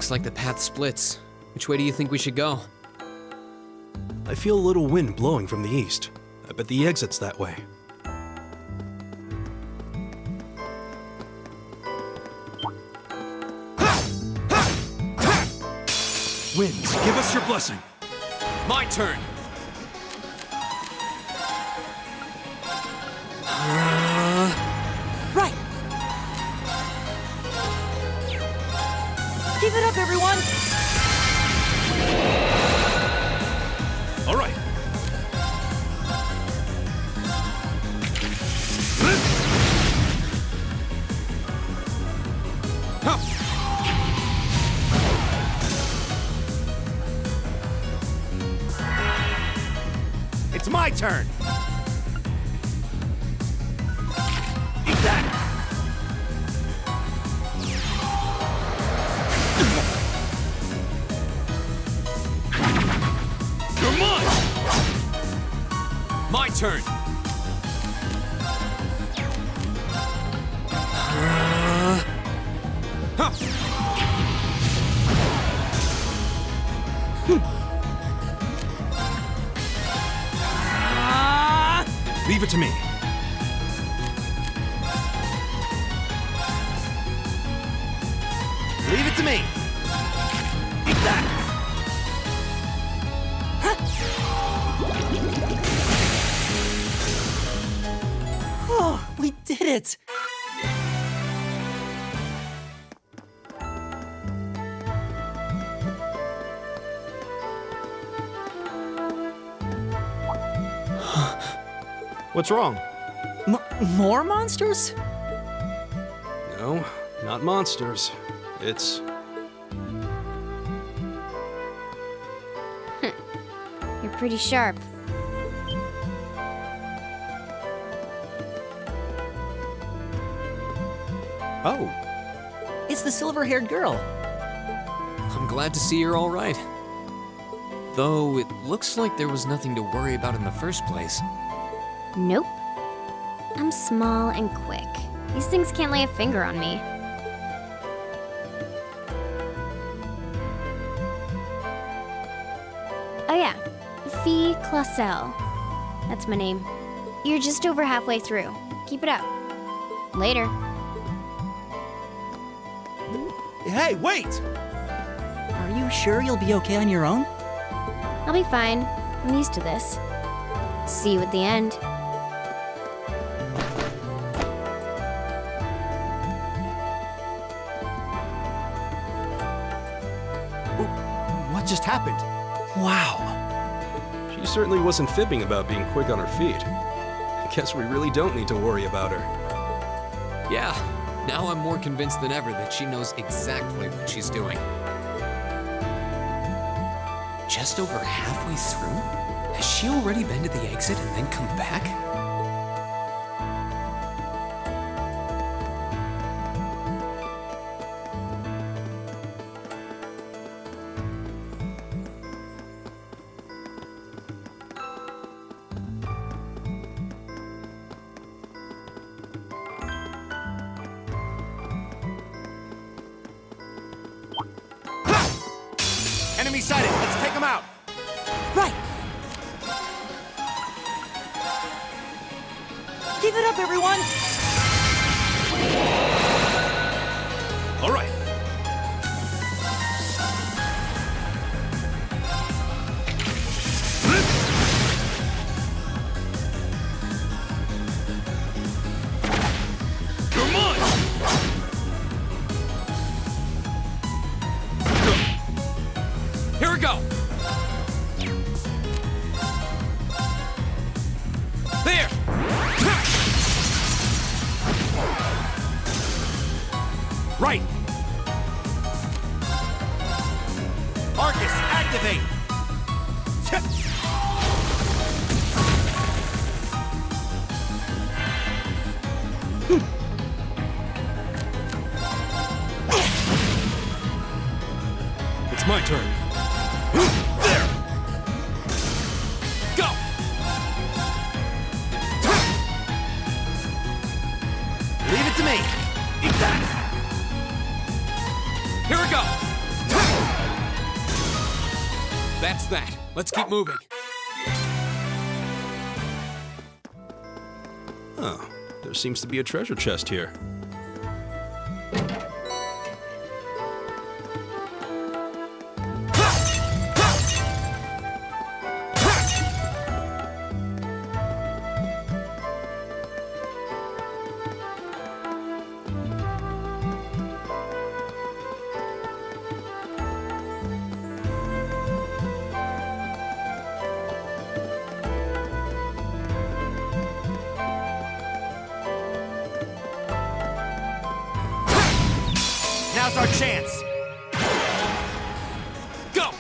Looks like the path splits. Which way do you think we should go? I feel a little wind blowing from the east. I bet the exit's that way. Winds, give us your blessing. My turn! Right! Keep it up, everyone! All right. It's my turn! Eat that! You're mine! My turn! Leave it to me. Leave it to me! Eat that! Oh, we did it! What's wrong? More monsters? No, not monsters. It's... You're pretty sharp. Oh, It's the silver-haired girl. I'm glad to see you're all right. Though it looks like there was nothing to worry about in the first place. Nope. I'm small and quick. These things can't lay a finger on me. Oh yeah, Fee Clausel. That's my name. You're just over halfway through. Keep it up. Later. Hey, wait! Are you sure you'll be okay on your own? I'll be fine. I'm used to this. See you at the end. What just happened? Wow. she certainly wasn't fibbing about being quick on her feet. I guess we really don't need to worry about her. Yeah, now I'm more convinced than ever that she knows exactly what she's doing. Just over halfway through? Has she already been to the exit and then come back? Enemy sighted! Let's take them out! Right! Keep it up, everyone! All right. You're mine! Here we go! There! Right! Arcus, activate! It's my turn. There! Go! Leave it to me! Eat that! Here we go! That's that. Let's keep moving. Oh, there seems to be a treasure chest here. Now's our chance. Go!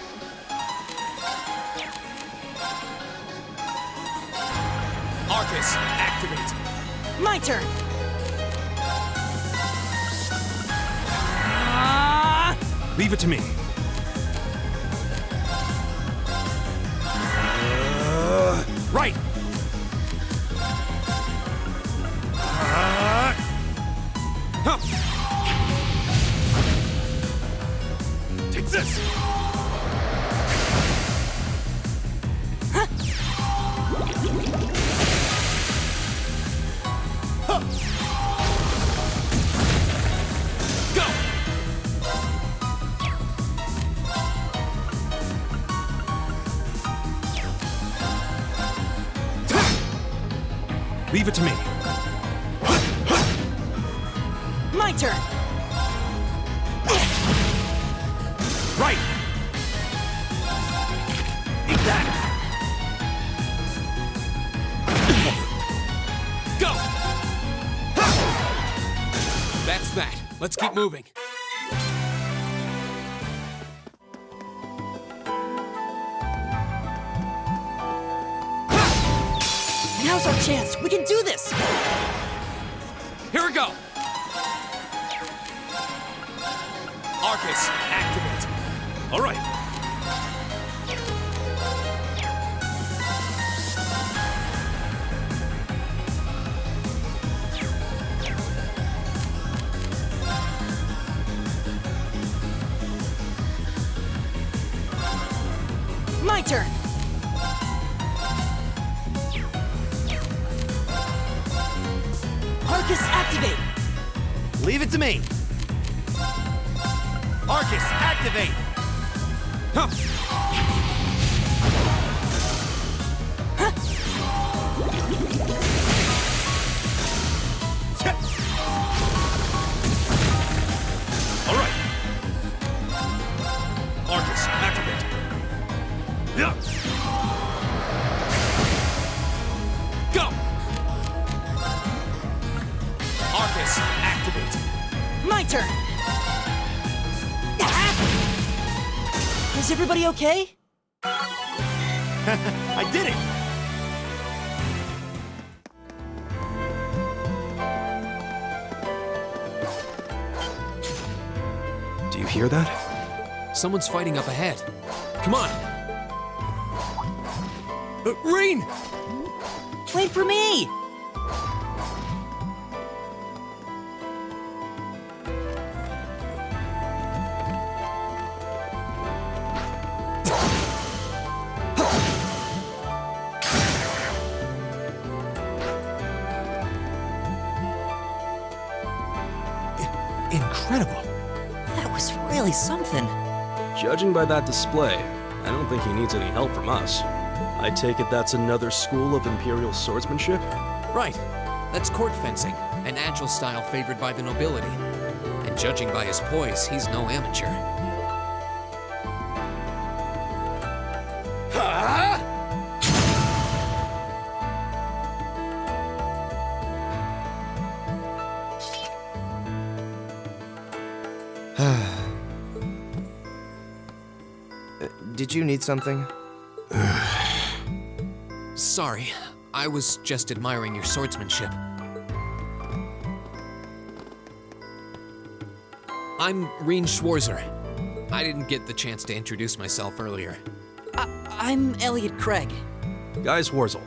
Arcus, activate. My turn! Leave it to me. Right. Take this. Go! Leave it to me. My turn! Right. Eat that. Go! That's that. Let's keep moving. Now's our chance! We can do this! Here we go! Arcus, activate. All right. My turn! Arcus, activate! Leave it to me. Arcus, activate. All right. Arcus, activate. Yeah. Go! Arcus, activate. My turn! Is everybody okay? I did it. Do you hear that? Someone's fighting up ahead. Come on! Rain! Wait for me! Incredible. That was really something. Judging by that display, I don't think he needs any help from us. I take it that's another school of Imperial swordsmanship? Right. That's court fencing, an agile style favored by the nobility. And judging by his poise, he's no amateur. Did you need something? Sorry, I was just admiring your swordsmanship. I'm Reen Schwarzer. I didn't get the chance to introduce myself earlier. I'm Elliot Craig. Guys, Warzel,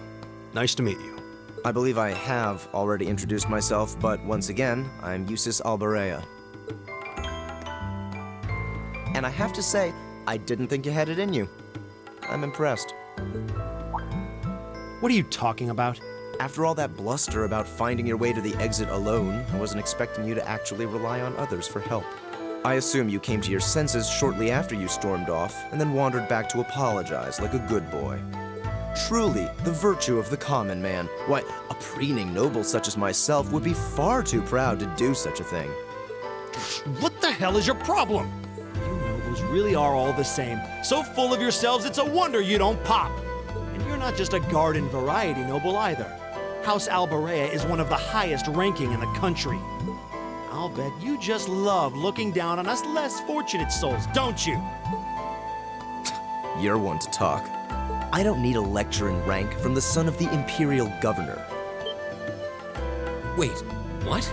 nice to meet you. I believe I have already introduced myself, but once again, I'm Eustace Alberea. And I have to say, I didn't think you had it in you. I'm impressed. What are you talking about? After all that bluster about finding your way to the exit alone, I wasn't expecting you to actually rely on others for help. I assume you came to your senses shortly after you stormed off, and then wandered back to apologize like a good boy. Truly, the virtue of the common man. Why, a preening noble such as myself would be far too proud to do such a thing. What the hell is your problem? You nobles really are all the same. So full of yourselves, it's a wonder you don't pop. And you're not just a garden variety noble either. House Alborea is one of the highest ranking in the country. I'll bet you just love looking down on us less fortunate souls, don't you? You're one to talk. I don't need a lecture in rank from the son of the Imperial Governor. Wait, what?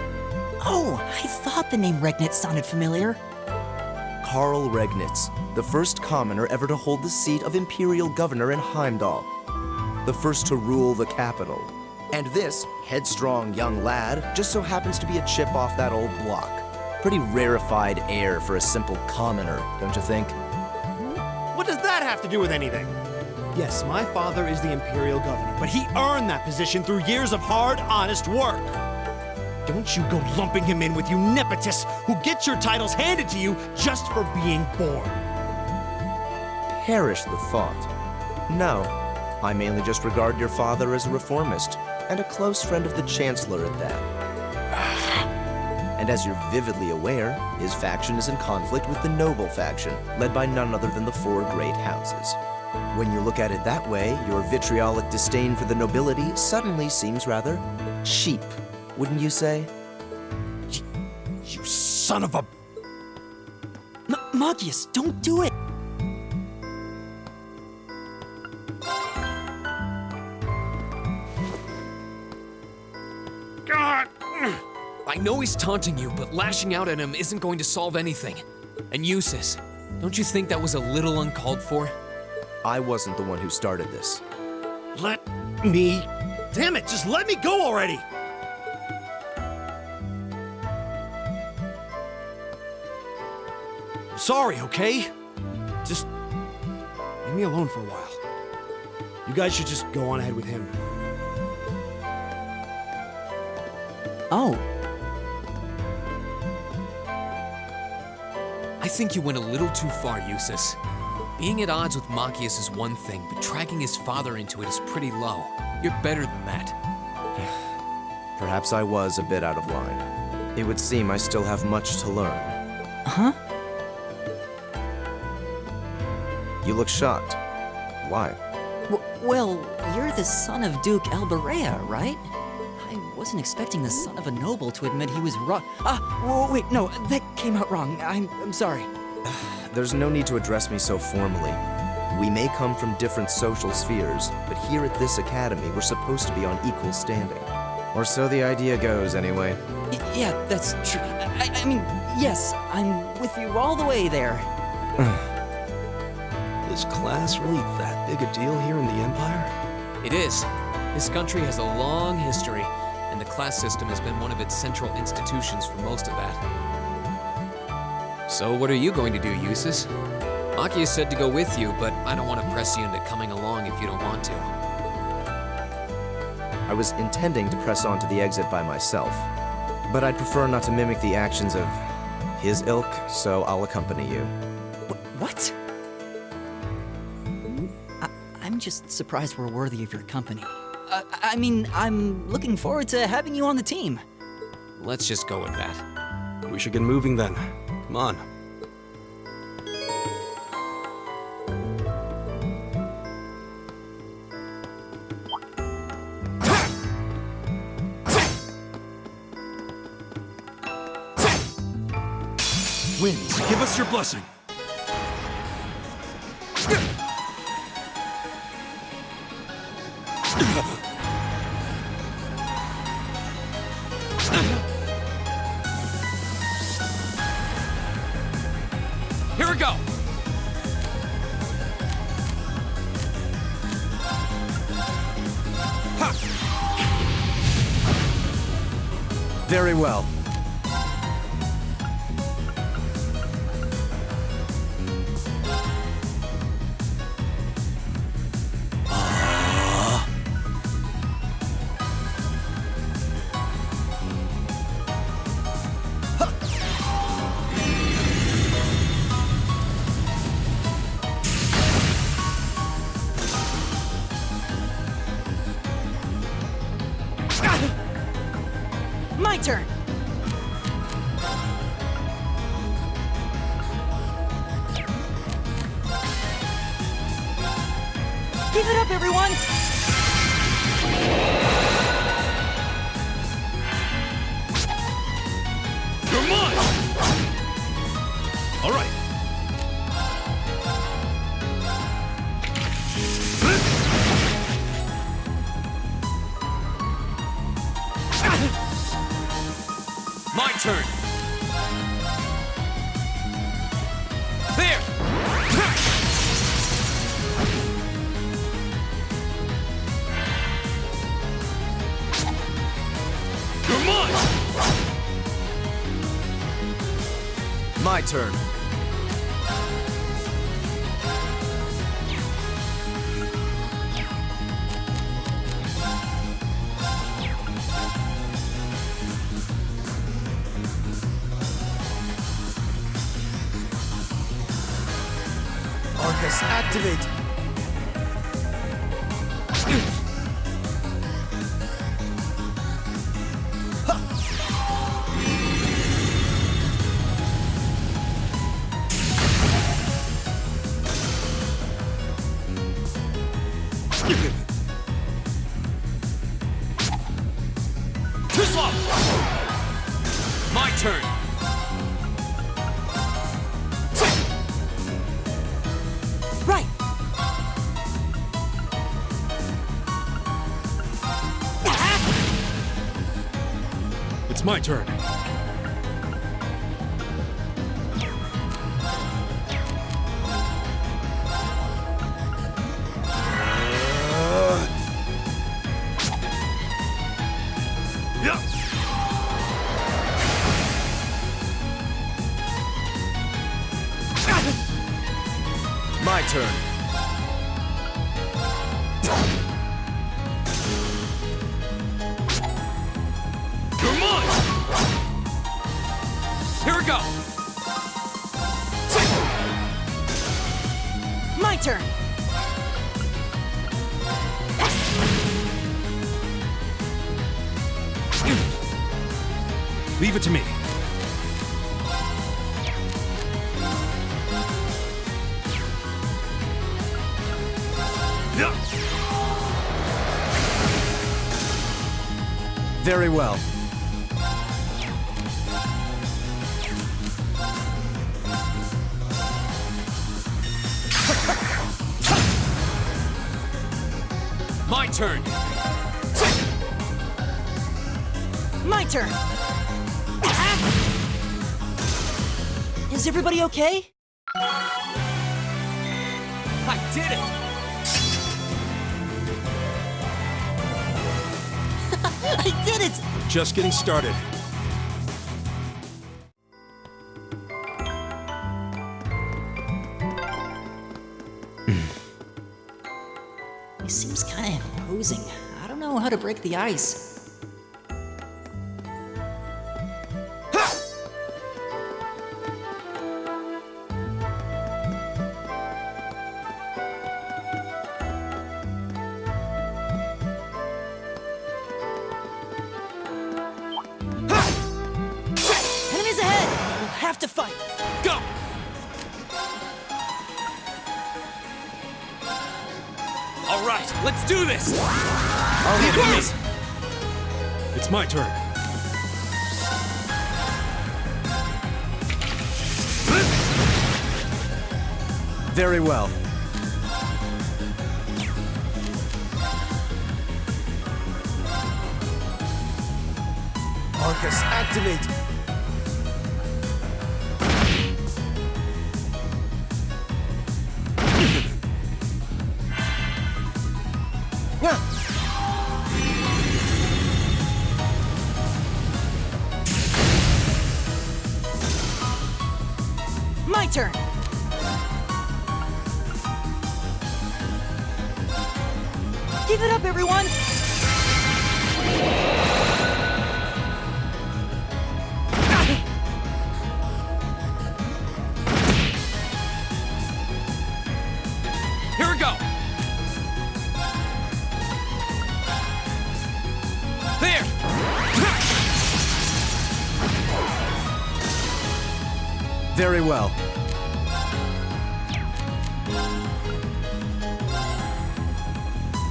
Oh, I thought the name Regnitz sounded familiar. Karl Regnitz, the first commoner ever to hold the seat of Imperial Governor in Heimdall. The first to rule the capital. And this headstrong young lad just so happens to be a chip off that old block. Pretty rarefied air for a simple commoner, don't you think? What does that have to do with anything? Yes, my father is the Imperial Governor, but he earned that position through years of hard, honest work. Don't you go lumping him in with you nepotists who get your titles handed to you just for being born. Perish the thought. No, I mainly just regard your father as a reformist, and a close friend of the Chancellor at that. And as you're vividly aware, his faction is in conflict with the noble faction, led by none other than the four great houses. When you look at it that way, your vitriolic disdain for the nobility suddenly seems rather cheap, wouldn't you say? You son of a... Magius, don't do it! God! I know he's taunting you, but lashing out at him isn't going to solve anything. And Eustace, don't you think that was a little uncalled for? I wasn't the one who started this. Let me... Damn it, just let me go already! Sorry, okay? Just leave me alone for a while. You guys should just go on ahead with him. Oh, I think you went a little too far, Eustace. Being at odds with Machias is one thing, but dragging his father into it is pretty low. You're better than that. Perhaps I was a bit out of line. It would seem I still have much to learn. huh? You look shocked. Why? Well, you're the son of Duke Alborea, right? I wasn't expecting the son of a noble to admit he was wrong. Wait, no, that came out wrong. I'm sorry. There's no need to address me so formally. We may come from different social spheres, but here at this academy, we're supposed to be on equal standing. Or so the idea goes, anyway. Yeah, that's true. I mean, yes, I'm with you all the way there. Is class really that big a deal here in the Empire? It is. This country has a long history, and the class system has been one of its central institutions for most of that. So what are you going to do, Eustace? Machias said to go with you, but I don't want to press you into coming along if you don't want to. I was intending to press on to the exit by myself, but I'd prefer not to mimic the actions of his ilk, so I'll accompany you. What? I'm just surprised we're worthy of your company. I mean, I'm looking forward to having you on the team. Let's just go with that. We should get moving then. Come on. Winds, give us your blessing. Here we go! Very well. Give it up, everyone! You're mine! All right. My turn. There! You're mine! My turn. Arcus, activate! Too slow! My turn. Right! It's my turn. Yeah. My turn. You're mine! Here we go! My turn! Leave it to me. Yeah. Very well. My turn. My turn! Is everybody okay? I did it! I did it! Just getting started. He seems kind of imposing. I don't know how to break the ice. Enemies ahead! We'll have to fight! Go! All right, let's do this! Leave it to me! It's my turn. Very well. Arcus, activate! My turn! Give it up, everyone! Here we go! There! Very well.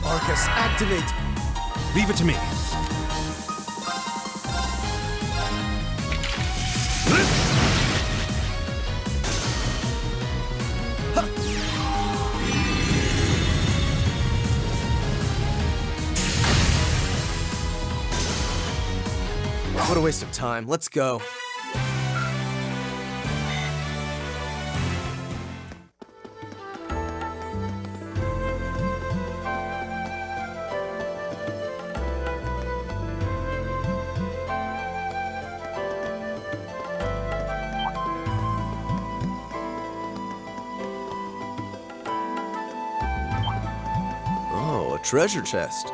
Arcus, activate! Leave it to me. What a waste of time. Let's go. Oh, a treasure chest.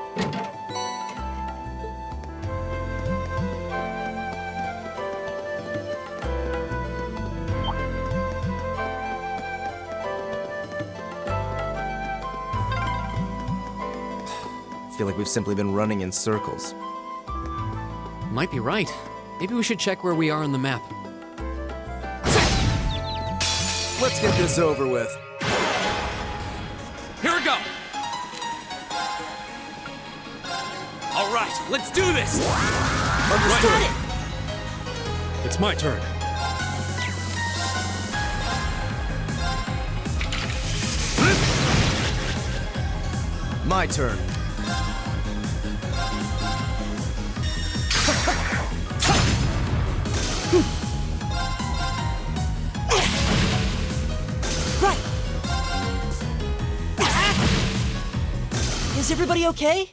I feel like we've simply been running in circles. Might be right. Maybe we should check where we are on the map. Let's get this over with. Here we go! All right, let's do this! Understood. It's my turn. My turn. Right! Is everybody okay?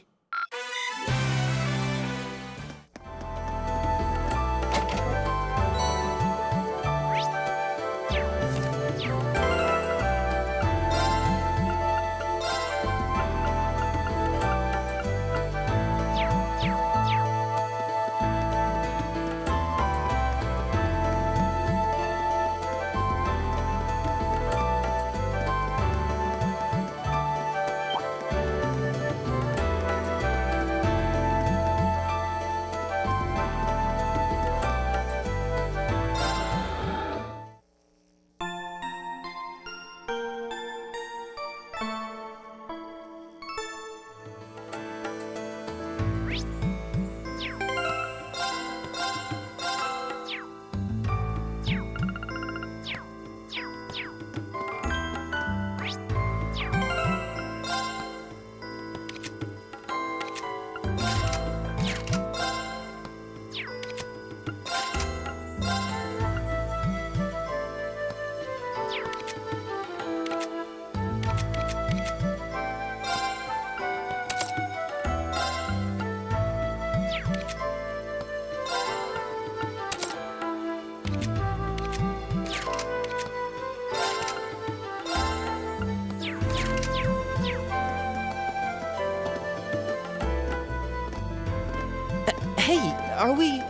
Hey, are we...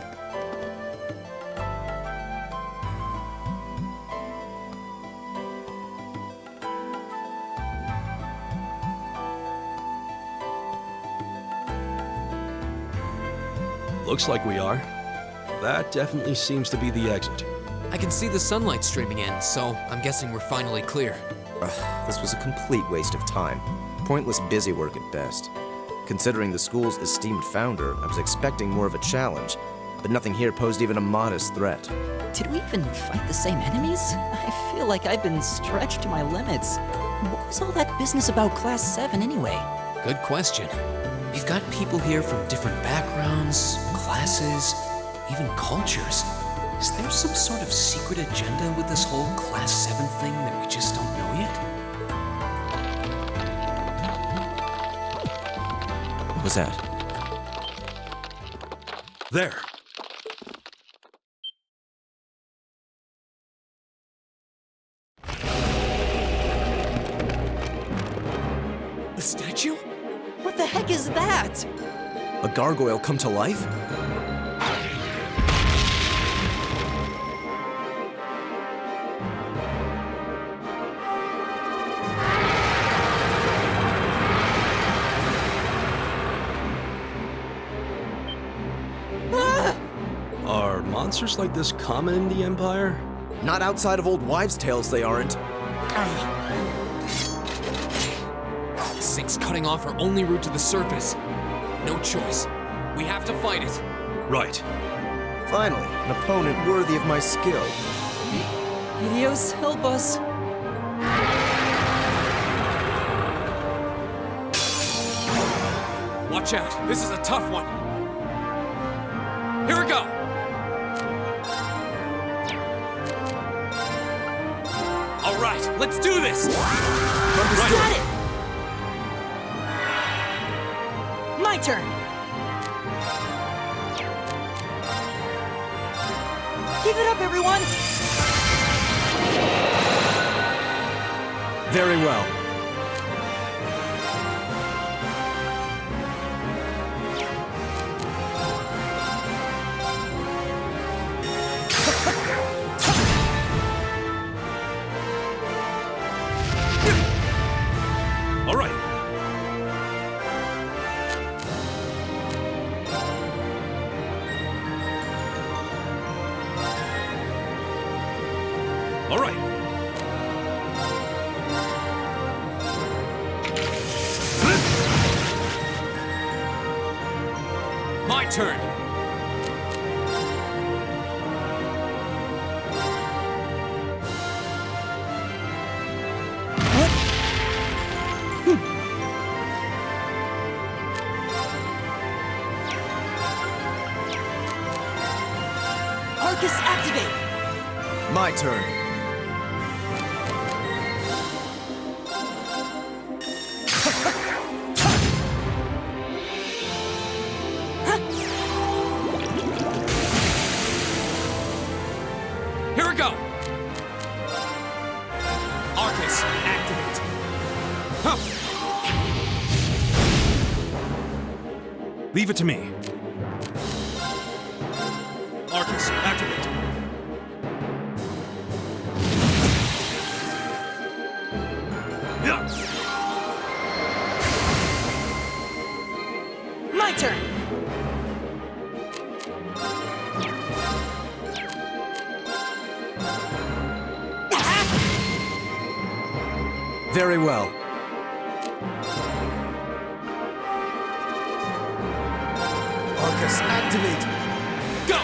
Looks like we are. That definitely seems to be the exit. I can see the sunlight streaming in, so I'm guessing we're finally clear. This was a complete waste of time. Pointless busy work at best. Considering the school's esteemed founder, I was expecting more of a challenge, but nothing here posed even a modest threat. Did we even fight the same enemies? I feel like I've been stretched to my limits. What was all that business about Class 7 anyway? Good question. We've got people here from different backgrounds, classes, even cultures. Is there some sort of secret agenda with this whole Class 7 thing that we just don't know yet? What was that? There. The statue? What the heck is that? A gargoyle come to life? Are monsters like this common in the Empire? Not outside of old wives' tales, they aren't. This thing's cutting off our only route to the surface. No choice. We have to fight it. Right. Finally, an opponent worthy of my skill. Helios, help us. Watch out. This is a tough one. Here we go. All right, let's do this. Got it! My turn! Give it up, everyone! Very well. All right. All right. My turn. Arcus, activate! My turn. Here we go. Arcus, activate. Huh. Leave it to me. Arcus, activate. Yeah. My turn! Very well. Arcus, activate! Go.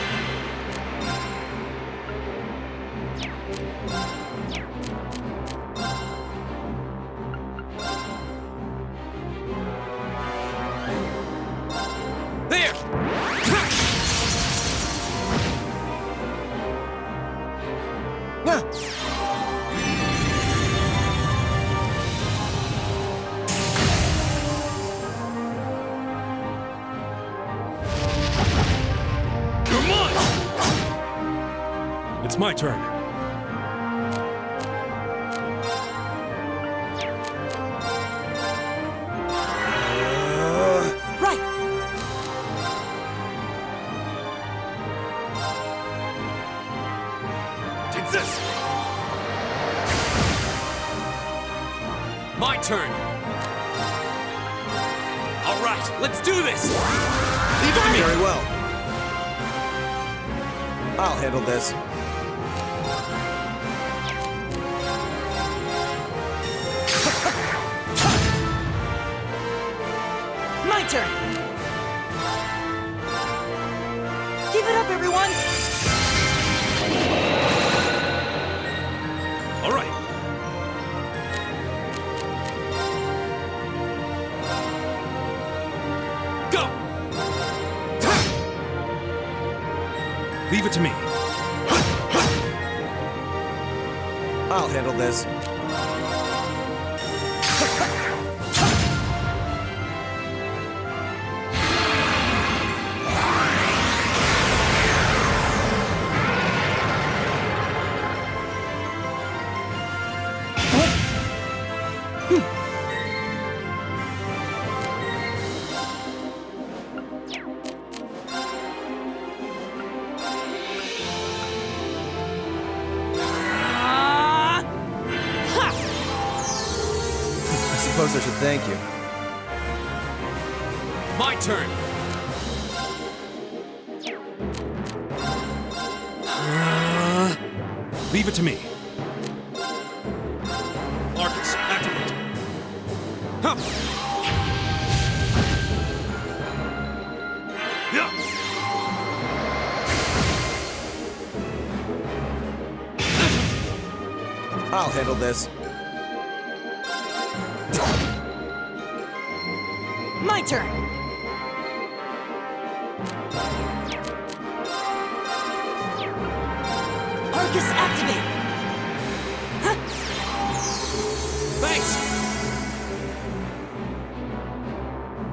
There. You're mine. It's my turn. Right! Take this. My turn. All right, let's do this. Leave it to me. Very well. I'll handle this. My turn! Give it up, everyone! All right. Go. Leave it to me. I'll handle this. I suppose I should thank you. My turn. Leave it to me. Arcus, activate. Huh. I'll handle this. My turn! Arcus activate! Thanks!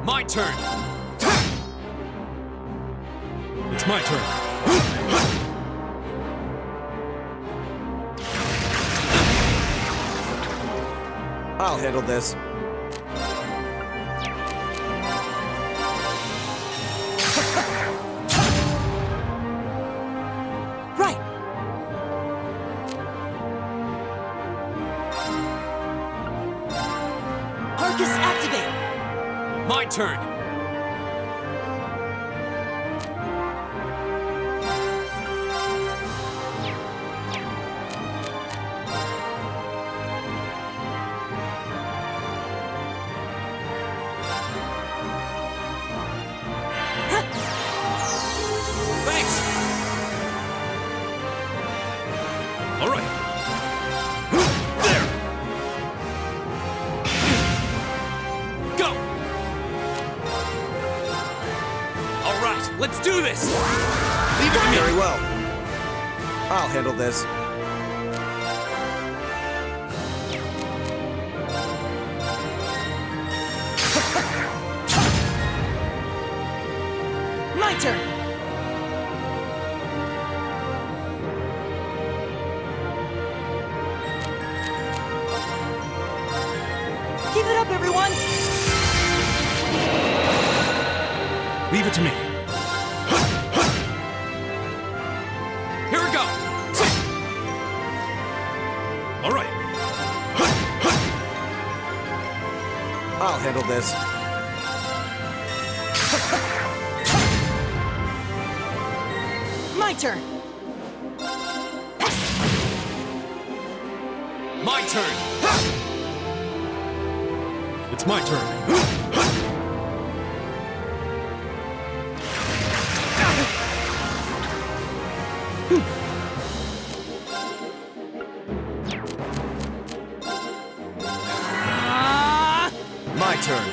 My turn! It's my turn. I'll handle this. Right! Arcus activate! My turn! Thanks! All right. There! Go! All right, let's do this! Leave it to me! Very well. I'll handle this. My turn! Give it up, everyone! Leave it to me. Here we go! All right. I'll handle this. My turn! My turn! It's my turn. My turn.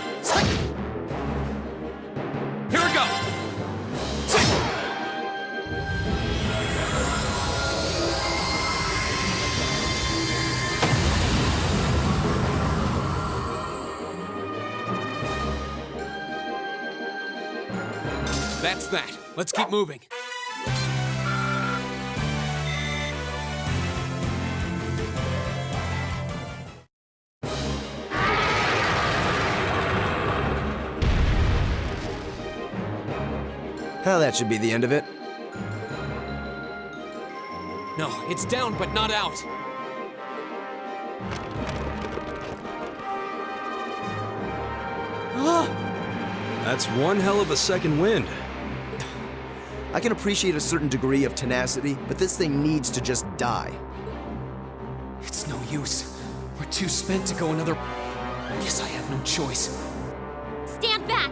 Here we go! That's that. Let's keep moving. Well, that should be the end of it. No, it's down but not out. That's one hell of a second wind. I can appreciate a certain degree of tenacity, but this thing needs to just die. It's no use. We're too spent to go another. Guess I have no choice. Stand back!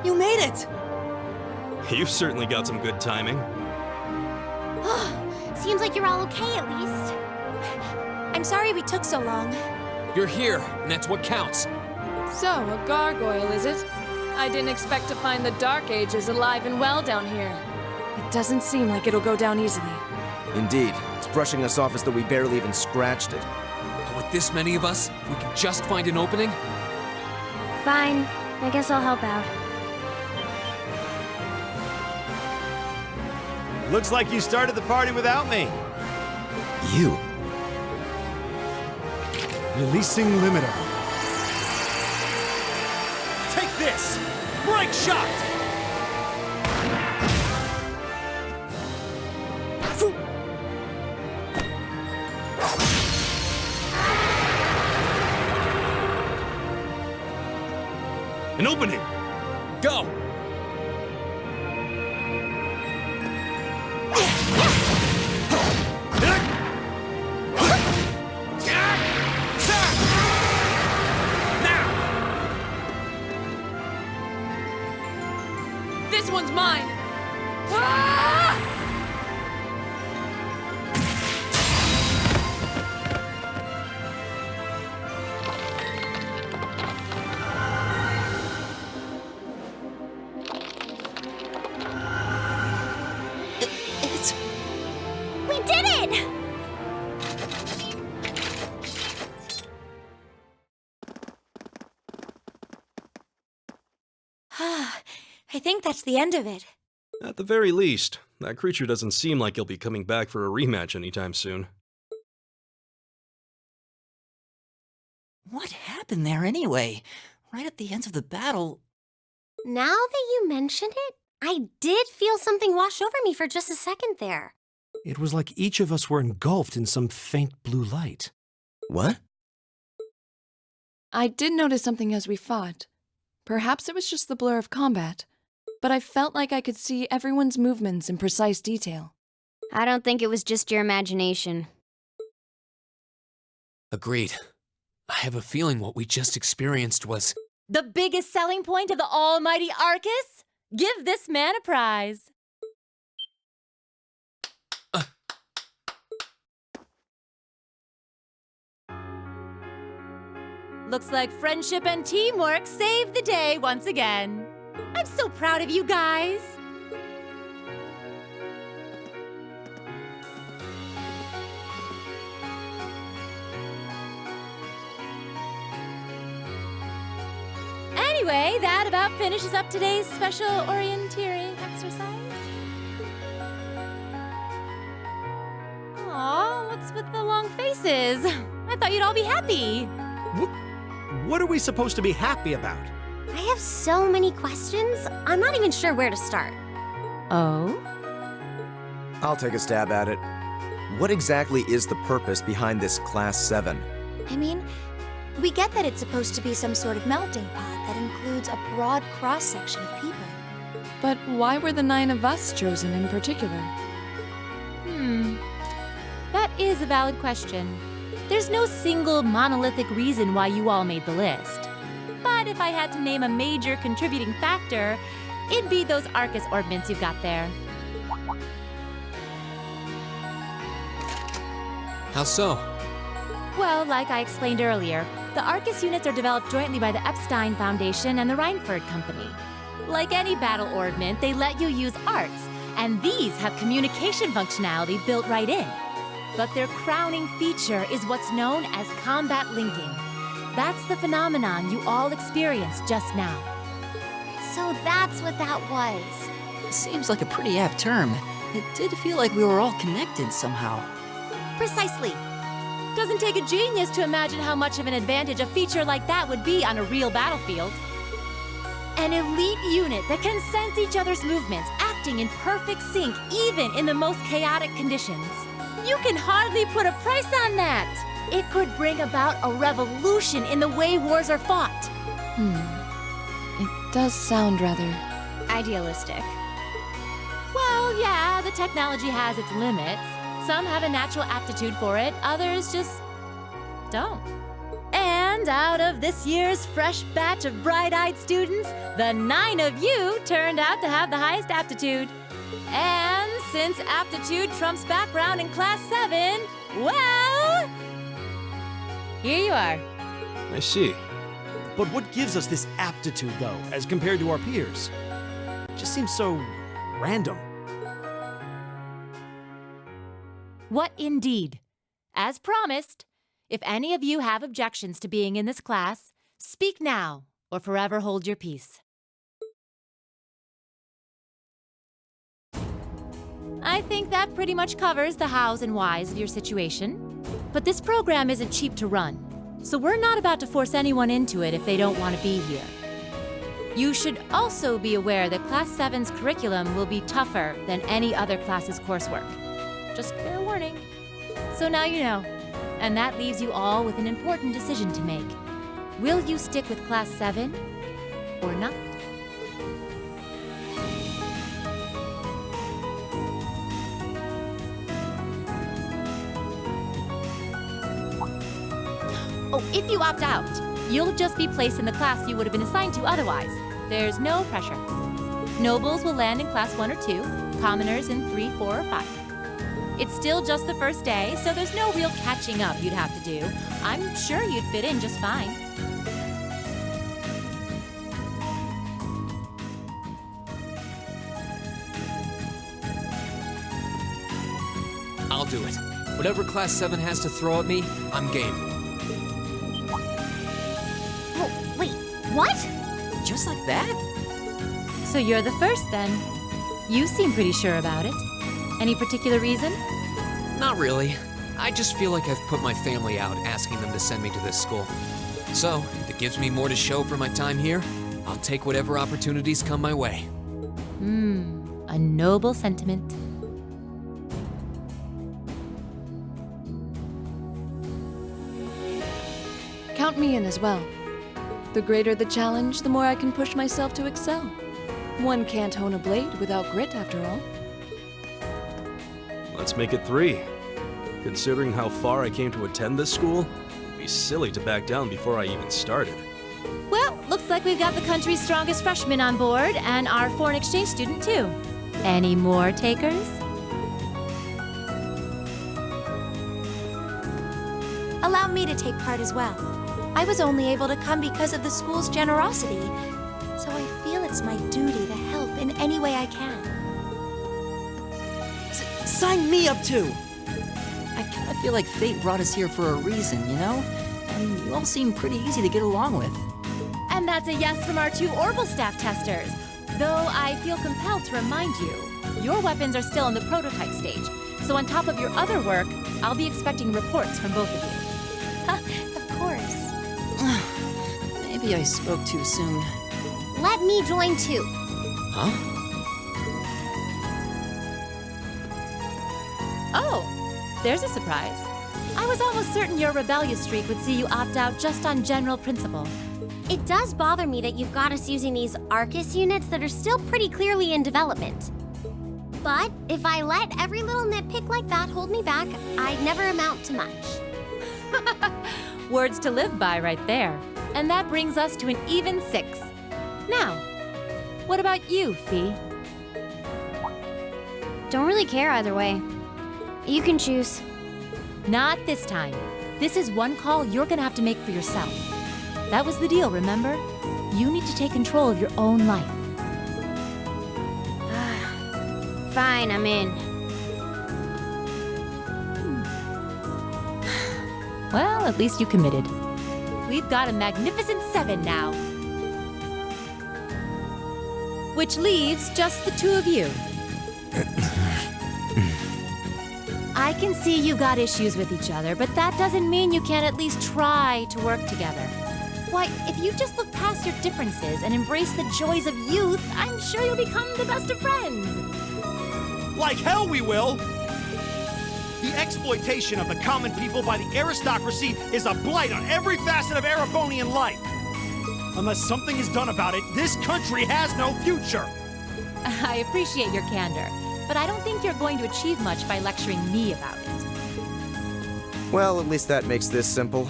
You made it! You've certainly got some good timing. Seems like you're all okay at least. I'm sorry we took so long. You're here, and that's what counts. So, a gargoyle, is it? I didn't expect to find the Dark Ages alive and well down here. It doesn't seem like it'll go down easily. Indeed, it's brushing us off as though we barely even scratched it. But with this many of us, if we can just find an opening. Fine. I guess I'll help out. Looks like you started the party without me. You? Releasing limiter. Take this! Break shot! An opening! Go! This one's mine! Ah! It's. We did it! I think that's the end of it. At the very least, that creature doesn't seem like he'll be coming back for a rematch anytime soon. What happened there anyway? Right at the end of the battle. Now that you mention it, I did feel something wash over me for just a second there. It was like each of us were engulfed in some faint blue light. What? I did notice something as we fought. Perhaps it was just the blur of combat, but I felt like I could see everyone's movements in precise detail. I don't think it was just your imagination. Agreed. I have a feeling what we just experienced was... The biggest selling point of the almighty Arcus? Give this man a prize. Looks like friendship and teamwork saved the day once again. I'm so proud of you guys. Anyway, that about finishes up today's special orienteering exercise. Aw, what's with the long faces? I thought you'd all be happy. What are we supposed to be happy about? I have so many questions, I'm not even sure where to start. Oh? I'll take a stab at it. What exactly is the purpose behind this Class 7? I mean, we get that it's supposed to be some sort of melting pot that includes a broad cross-section of people. But why were the 9 of us chosen in particular? That is a valid question. There's no single monolithic reason why you all made the list. But if I had to name a major contributing factor, it'd be those Arcus orbments you've got there. How so? Well, like I explained earlier, the Arcus units are developed jointly by the Epstein Foundation and the Reinford Company. Like any battle orbment, they let you use arts, and these have communication functionality built right in. But their crowning feature is what's known as combat linking. That's the phenomenon you all experienced just now. So that's what that was. Seems like a pretty apt term. It did feel like we were all connected somehow. Precisely. Doesn't take a genius to imagine how much of an advantage a feature like that would be on a real battlefield. An elite unit that can sense each other's movements, acting in perfect sync even in the most chaotic conditions. You can hardly put a price on that. It could bring about a revolution in the way wars are fought. It does sound rather... Idealistic. Well, yeah, the technology has its limits. Some have a natural aptitude for it, others just don't. And out of this year's fresh batch of bright-eyed students, the 9 of you turned out to have the highest aptitude. And since aptitude trumps background in Class 7, well, here you are. I see. But what gives us this aptitude, though, as compared to our peers? It just seems so random. What indeed? As promised, if any of you have objections to being in this class, speak now or forever hold your peace. I think that pretty much covers the hows and whys of your situation. But this program isn't cheap to run, so we're not about to force anyone into it if they don't want to be here. You should also be aware that Class 7's curriculum will be tougher than any other class's coursework. Just fair warning. So now you know. And that leaves you all with an important decision to make. Will you stick with Class 7 or not? Oh, if you opt out, you'll just be placed in the class you would have been assigned to otherwise. There's no pressure. Nobles will land in Class 1 or 2, commoners in 3, 4, or 5. It's still just the first day, so there's no real catching up you'd have to do. I'm sure you'd fit in just fine. I'll do it. Whatever Class 7 has to throw at me, I'm game. Oh, wait, what? Just like that? So you're the first then. You seem pretty sure about it. Any particular reason? Not really. I just feel like I've put my family out asking them to send me to this school. So, if it gives me more to show for my time here, I'll take whatever opportunities come my way. A noble sentiment. Count me in as well. The greater the challenge, the more I can push myself to excel. One can't hone a blade without grit, after all. Let's make it 3. Considering how far I came to attend this school, it'd be silly to back down before I even started. Well, looks like we've got the country's strongest freshman on board, and our foreign exchange student, too. Any more takers? Allow me to take part as well. I was only able to come because of the school's generosity, so I feel it's my duty to help in any way I can. Sign me up too! I kinda feel like fate brought us here for a reason, you know? And you all seem pretty easy to get along with. And that's a yes from our 2 Orbital staff testers. Though I feel compelled to remind you, your weapons are still in the prototype stage. So on top of your other work, I'll be expecting reports from both of you. Of course. Maybe I spoke too soon. Let me join too. Huh? Oh, there's a surprise. I was almost certain your rebellious streak would see you opt out just on general principle. It does bother me that you've got us using these Arcus units that are still pretty clearly in development. But if I let every little nitpick like that hold me back, I'd never amount to much. Words to live by right there. And that brings us to an even 6. Now, what about you, Fee? Don't really care either way. You can choose. Not this time. This is one call you're gonna have to make for yourself. That was the deal, remember? You need to take control of your own life. Fine, I'm in. Well, at least you committed. We've got a magnificent 7 now. Which leaves just the 2 of you. I can see you got issues with each other, but that doesn't mean you can't at least try to work together. Why, if you just look past your differences and embrace the joys of youth, I'm sure you'll become the best of friends. Like hell we will! The exploitation of the common people by the aristocracy is a blight on every facet of Erebonian life. Unless something is done about it, this country has no future. I appreciate your candor, but I don't think you're going to achieve much by lecturing me about it. Well, at least that makes this simple.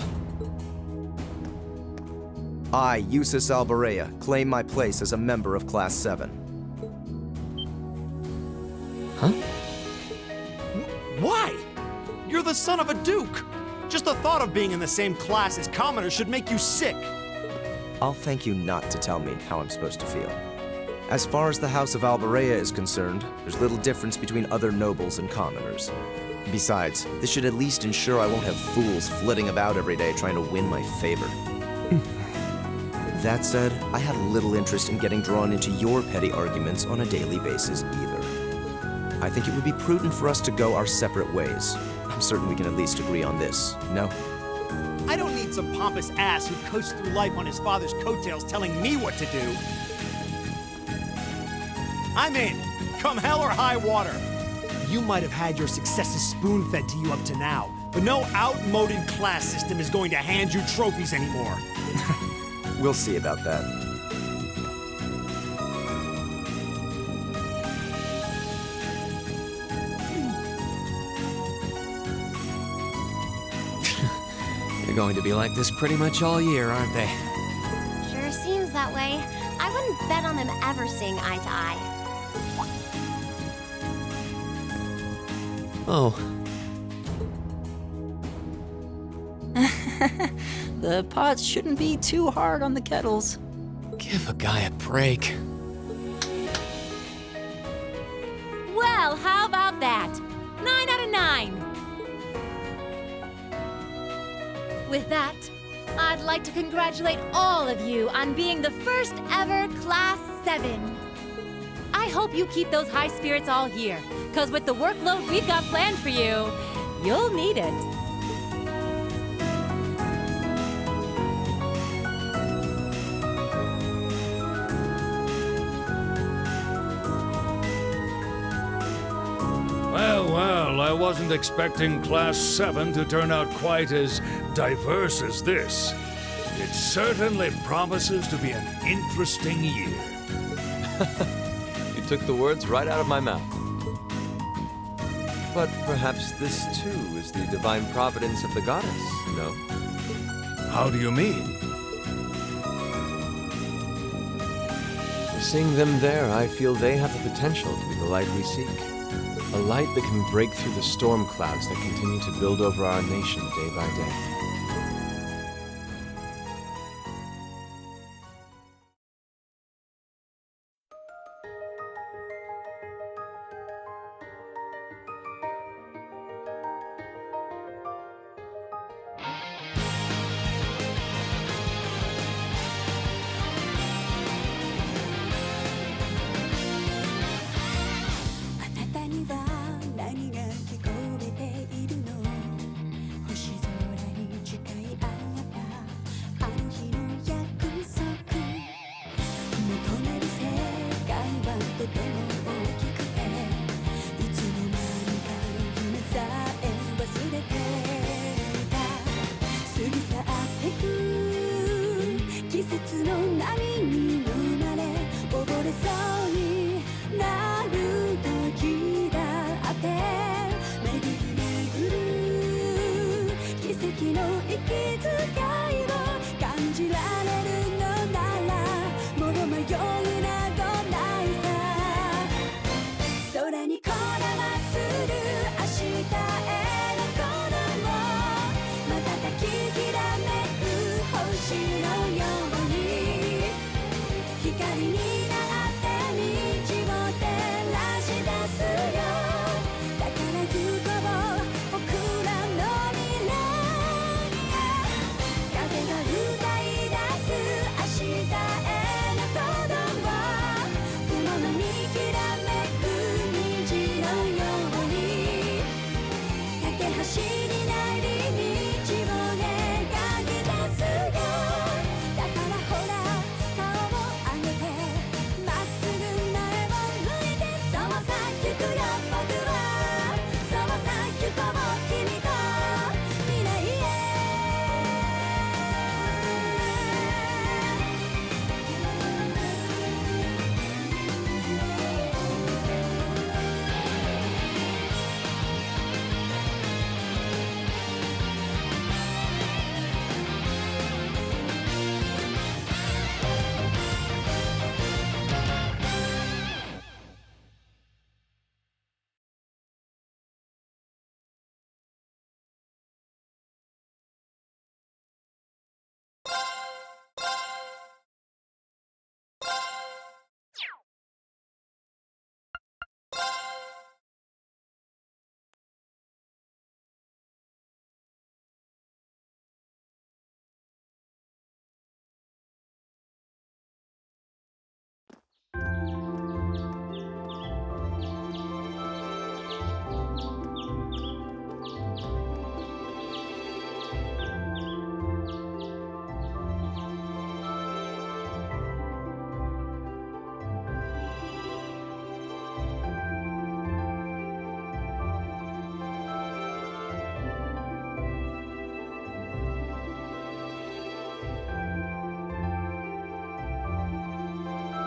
I, Eusus Alberea, claim my place as a member of Class 7. Huh? Why? You're the son of a duke. Just the thought of being in the same class as commoners should make you sick. I'll thank you not to tell me how I'm supposed to feel. As far as the House of Alberea is concerned, there's little difference between other nobles and commoners. Besides, this should at least ensure I won't have fools flitting about every day trying to win my favor. That said, I have little interest in getting drawn into your petty arguments on a daily basis either. I think it would be prudent for us to go our separate ways. I'm certain we can at least agree on this, no? I don't need some pompous ass who coasts through life on his father's coattails telling me what to do. I'm in, come hell or high water. You might have had your successes spoon-fed to you up to now, but no outmoded class system is going to hand you trophies anymore. We'll see about that. They're going to be like this pretty much all year, aren't they? Sure seems that way. I wouldn't bet on them ever seeing eye to eye. Oh, The pots shouldn't be too hard on the kettles. give a guy a break. Well, how about that? 9 out of 9. With that, I'd like to congratulate all of you on being the first ever Class 7. I hope you keep those high spirits all year, because with the workload we've got planned for you, you'll need it. Well, I wasn't expecting Class 7 to turn out quite as diverse as this. It certainly promises to be an interesting year. You took the words right out of my mouth. But perhaps this too is the divine providence of the goddess, no? How do you mean? Seeing them there, I feel they have the potential to be the light we seek. A light that can break through the storm clouds that continue to build over our nation day by day.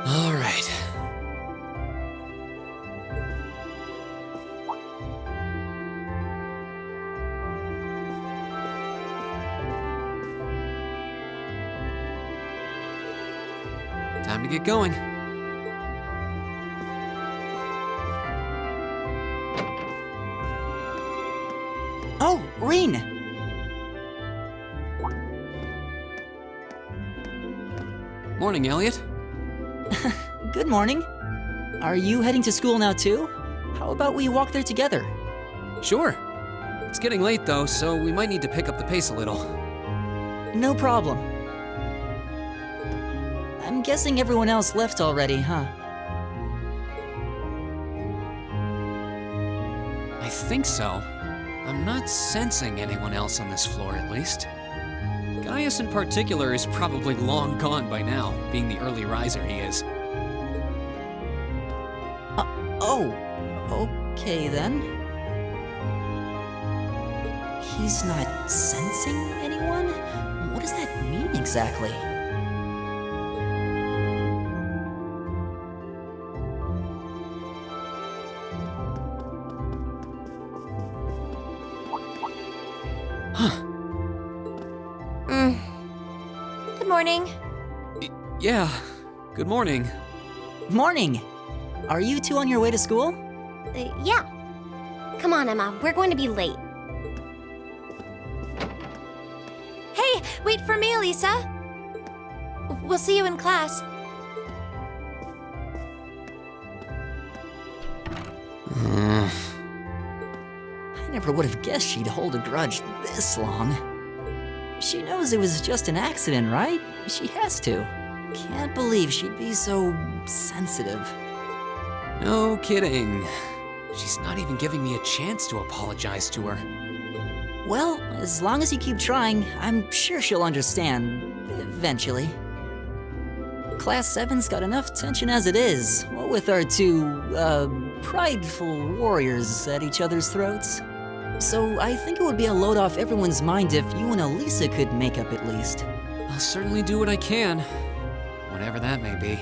All right. Time to get going. Oh, Reen! Morning, Elliot. Good morning. Are you heading to school now too? How about we walk there together? Sure. It's getting late though, so we might need to pick up the pace a little. No problem. I'm guessing everyone else left already, huh? I think so. I'm not sensing anyone else on this floor, at least. Gaius in particular is probably long gone by now, being the early riser he is. Oh, okay then. He's not sensing anyone? What does that mean exactly? Good morning. Yeah, good morning. Morning! Are you two on your way to school? Yeah. Come on, Emma. We're going to be late. Hey, wait for me, Elisa. We'll see you in class. I never would have guessed she'd hold a grudge this long. She knows it was just an accident, right? She has to. Can't believe she'd be so sensitive. No kidding. She's not even giving me a chance to apologize to her. Well, as long as you keep trying, I'm sure she'll understand. Eventually. Class 7's got enough tension as it is, what with our two, prideful warriors at each other's throats. So I think it would be a load off everyone's mind if you and Elisa could make up at least. I'll certainly do what I can, whatever that may be.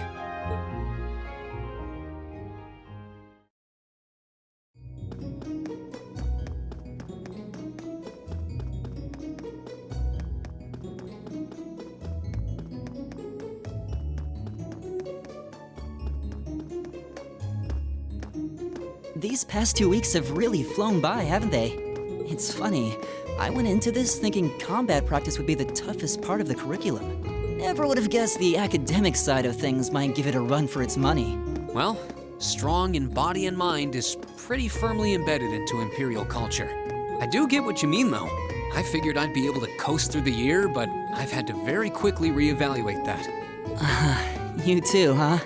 These past 2 weeks have really flown by, haven't they? It's funny, I went into this thinking combat practice would be the toughest part of the curriculum. Never would have guessed the academic side of things might give it a run for its money. Well, strong in body and mind is pretty firmly embedded into Imperial culture. I do get what you mean, though. I figured I'd be able to coast through the year, but I've had to very quickly reevaluate that. You too, huh?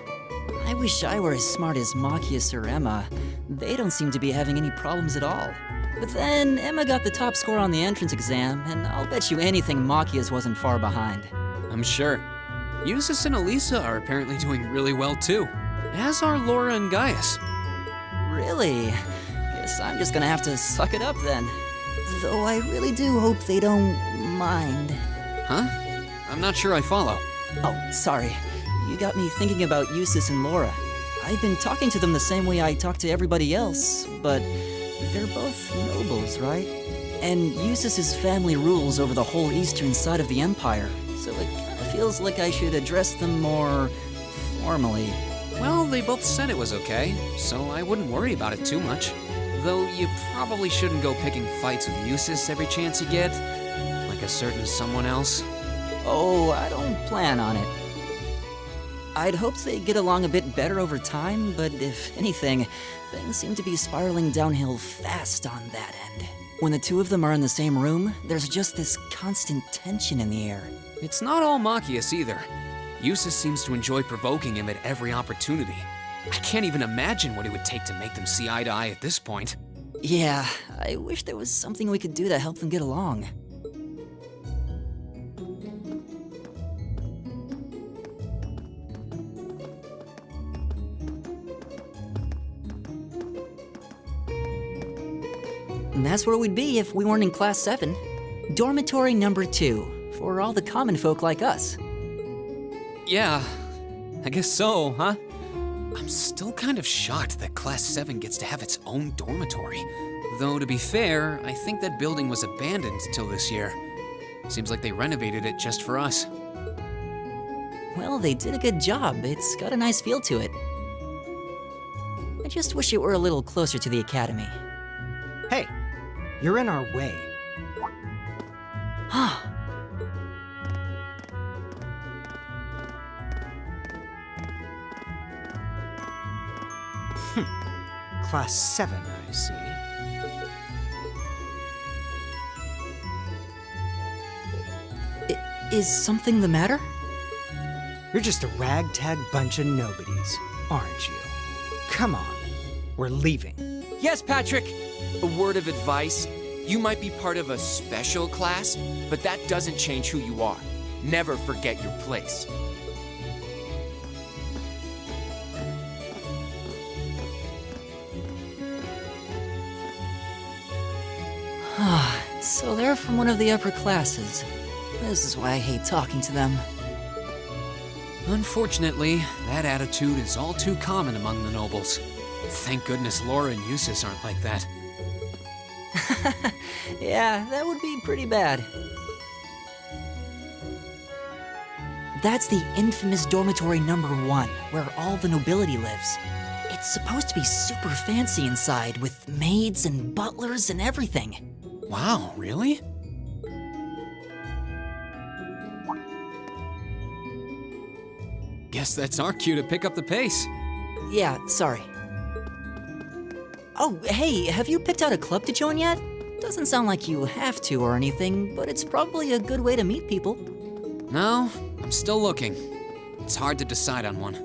I wish I were as smart as Machias or Emma. They don't seem to be having any problems at all. But then Emma got the top score on the entrance exam, and I'll bet you anything Machias wasn't far behind. I'm sure. Eustace and Elisa are apparently doing really well too, as are Laura and Gaius. Really? Guess I'm just gonna have to suck it up then. Though I really do hope they don't mind. Huh? I'm not sure I follow. Oh, sorry. You got me thinking about Eustace and Laura. I've been talking to them the same way I talk to everybody else, but they're both nobles, right? And Eustace's family rules over the whole eastern side of the Empire, so it kind of feels like I should address them more formally. Well, they both said it was okay, so I wouldn't worry about it too much. Though you probably shouldn't go picking fights with Eustace every chance you get, like a certain someone else. Oh, I don't plan on it. I'd hoped they'd get along a bit better over time, but if anything, things seem to be spiraling downhill fast on that end. When the two of them are in the same room, there's just this constant tension in the air. It's not all Machias either. Eustace seems to enjoy provoking him at every opportunity. I can't even imagine what it would take to make them see eye to eye at this point. Yeah, I wish there was something we could do to help them get along. And that's where we'd be if we weren't in Class 7. Dormitory number 2, for all the common folk like us. Yeah, I guess so, huh? I'm still kind of shocked that Class 7 gets to have its own dormitory. Though, to be fair, I think that building was abandoned till this year. Seems like they renovated it just for us. well, they did a good job. It's got a nice feel to it. I just wish it were a little closer to the academy. Hey, you're in our way. Class 7, I see. Is something the matter? You're just a ragtag bunch of nobodies, aren't you? Come on, we're leaving. Yes, Patrick! A word of advice. You might be part of a special class, but that doesn't change who you are. Never forget your place. So they're from one of the upper classes. This is why I hate talking to them. Unfortunately, that attitude is all too common among the nobles. Thank goodness Laura and Eustace aren't like that. Yeah, that would be pretty bad. That's the infamous dormitory number 1, where all the nobility lives. It's supposed to be super fancy inside, with maids and butlers and everything. Wow, really? Guess that's our cue to pick up the pace. Yeah, sorry. Oh, hey, have you picked out a club to join yet? Doesn't sound like you have to or anything, but it's probably a good way to meet people. No, I'm still looking. It's hard to decide on one.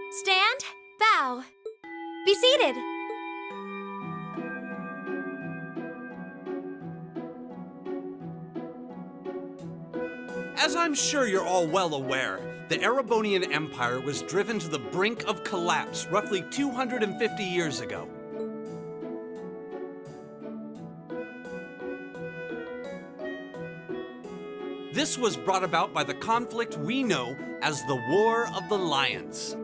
Stand, bow, be seated. As I'm sure you're all well aware, the Erebonian Empire was driven to the brink of collapse roughly 250 years ago. This was brought about by the conflict we know as the War of the Lions.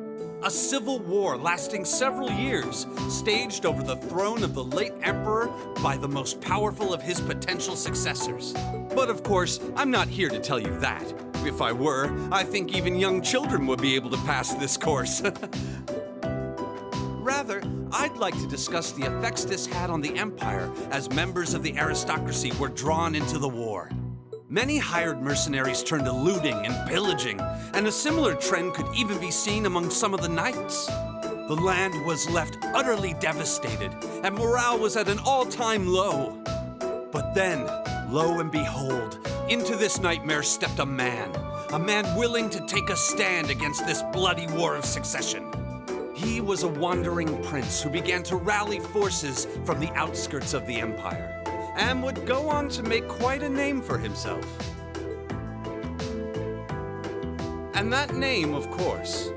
A civil war lasting several years, staged over the throne of the late emperor by the most powerful of his potential successors. But of course, I'm not here to tell you that. If I were, I think even young children would be able to pass this course. Rather, I'd like to discuss the effects this had on the empire as members of the aristocracy were drawn into the war. Many hired mercenaries turned to looting and pillaging, and a similar trend could even be seen among some of the knights. The land was left utterly devastated, and morale was at an all-time low. But then, lo and behold, into this nightmare stepped a man willing to take a stand against this bloody war of succession. He was a wandering prince who began to rally forces from the outskirts of the empire, and would go on to make quite a name for himself. And that name, of course,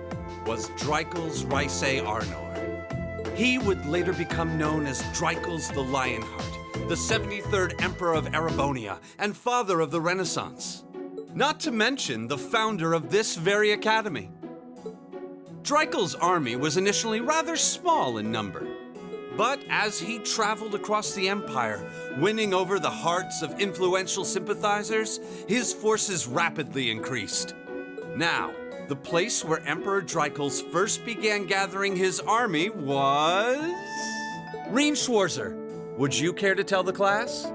was Drycles Rhysei Arnor. He would later become known as Drycles the Lionheart, the 73rd Emperor of Erebonia and father of the Renaissance. Not to mention the founder of this very academy. Drycles' army was initially rather small in number, but as he traveled across the empire, winning over the hearts of influential sympathizers, his forces rapidly increased. Now, the place where Emperor Drycles first began gathering his army was... Reen Schwarzer, would you care to tell the class?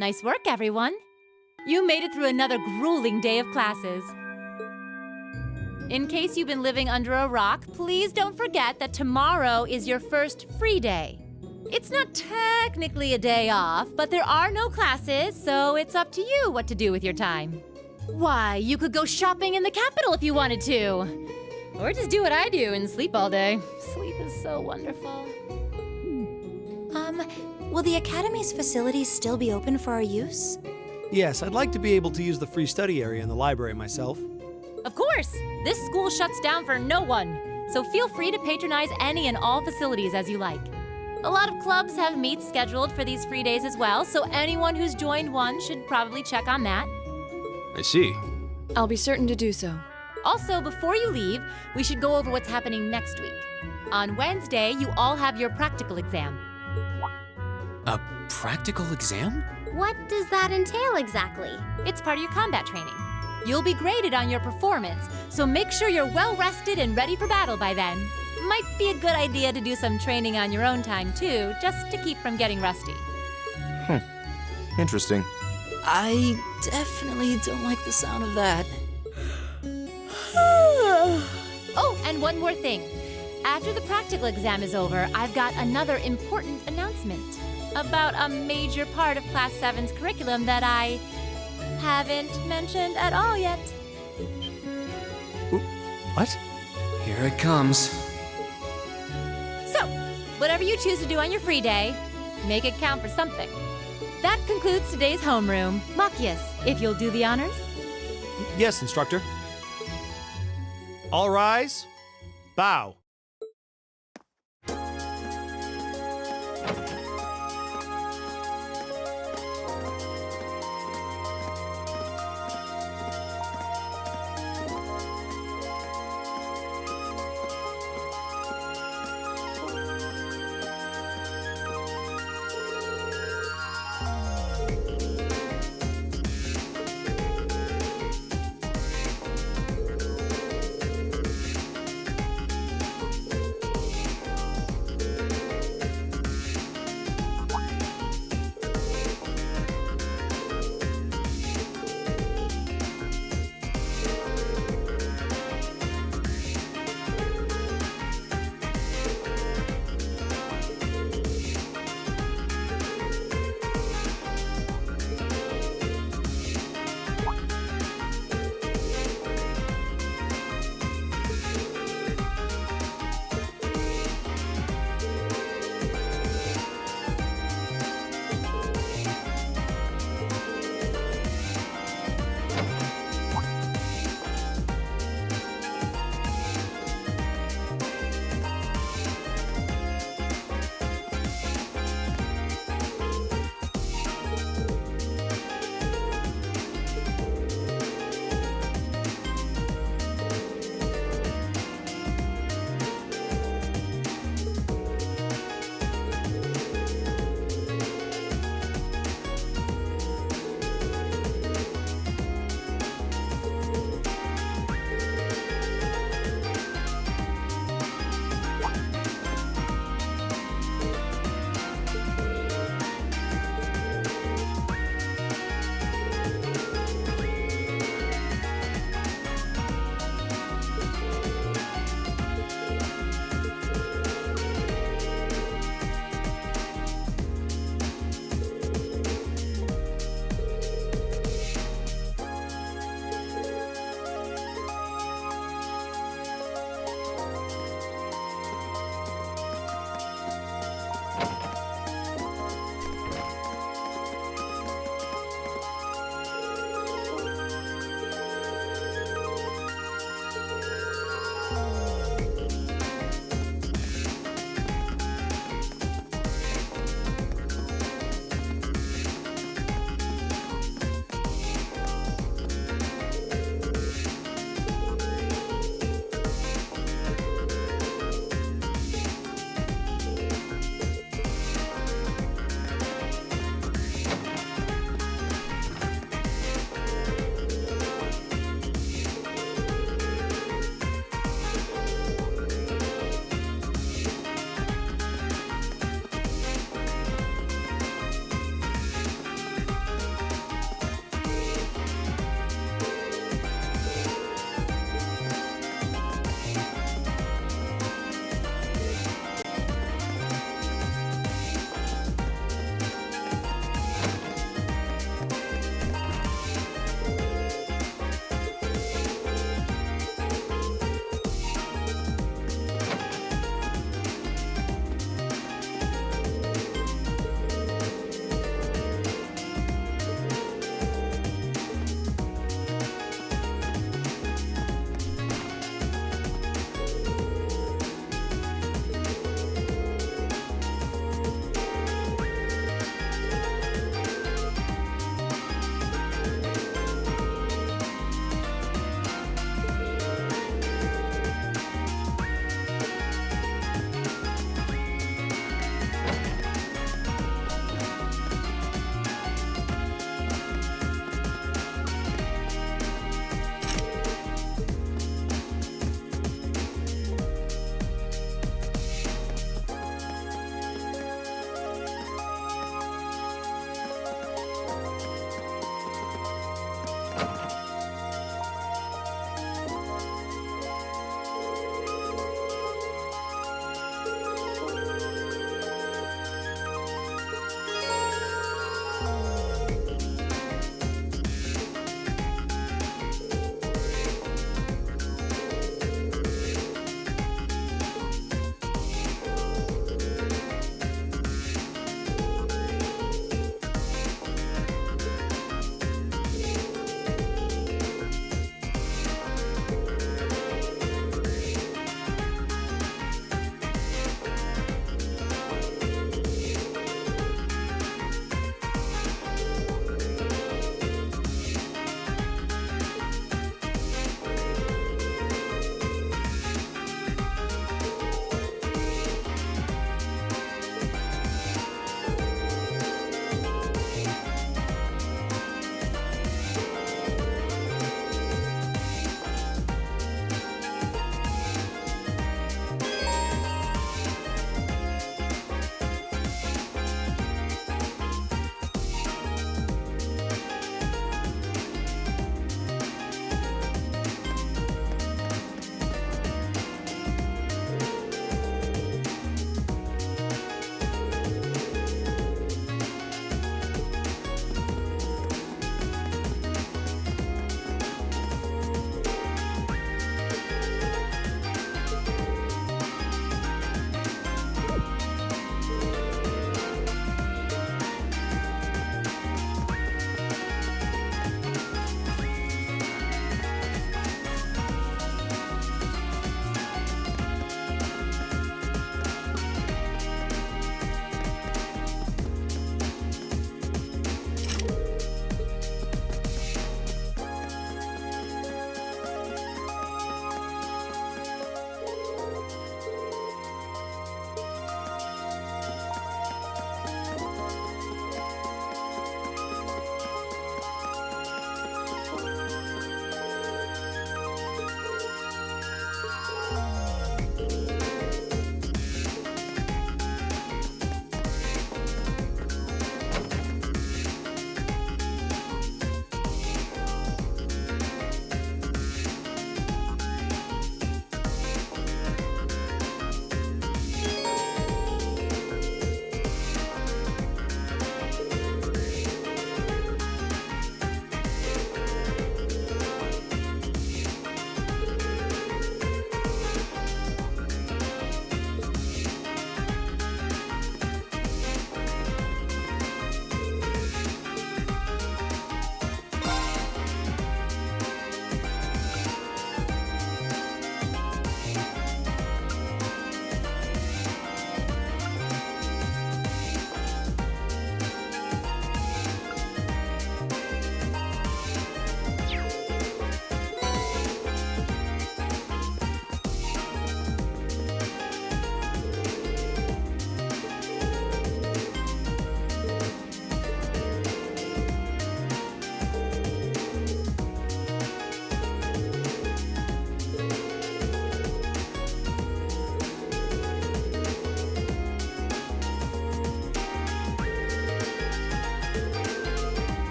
Nice work, everyone. You made it through another grueling day of classes. In case you've been living under a rock, please don't forget that tomorrow is your first free day. It's not technically a day off, but there are no classes, so it's up to you what to do with your time. Why, you could go shopping in the capital if you wanted to. Or just do what I do and sleep all day. Sleep is so wonderful. Will the Academy's facilities still be open for our use? Yes, I'd like to be able to use the free study area in the library myself. Of course! This school shuts down for no one, so feel free to patronize any and all facilities as you like. A lot of clubs have meets scheduled for these free days as well, so anyone who's joined one should probably check on that. I see. I'll be certain to do so. Also, before you leave, we should go over what's happening next week. On Wednesday, you all have your practical exam. A practical exam? What does that entail exactly? It's part of your combat training. You'll be graded on your performance, so make sure you're well rested and ready for battle by then. Might be a good idea to do some training on your own time too, just to keep from getting rusty. Interesting. I definitely don't like the sound of that. Oh, and one more thing. After the practical exam is over, I've got another important announcement about a major part of Class 7's curriculum that I haven't mentioned at all yet. What? Here it comes. So, whatever you choose to do on your free day, make it count for something. That concludes today's homeroom. Machias, if you'll do the honors. Yes, instructor. All rise. Bow.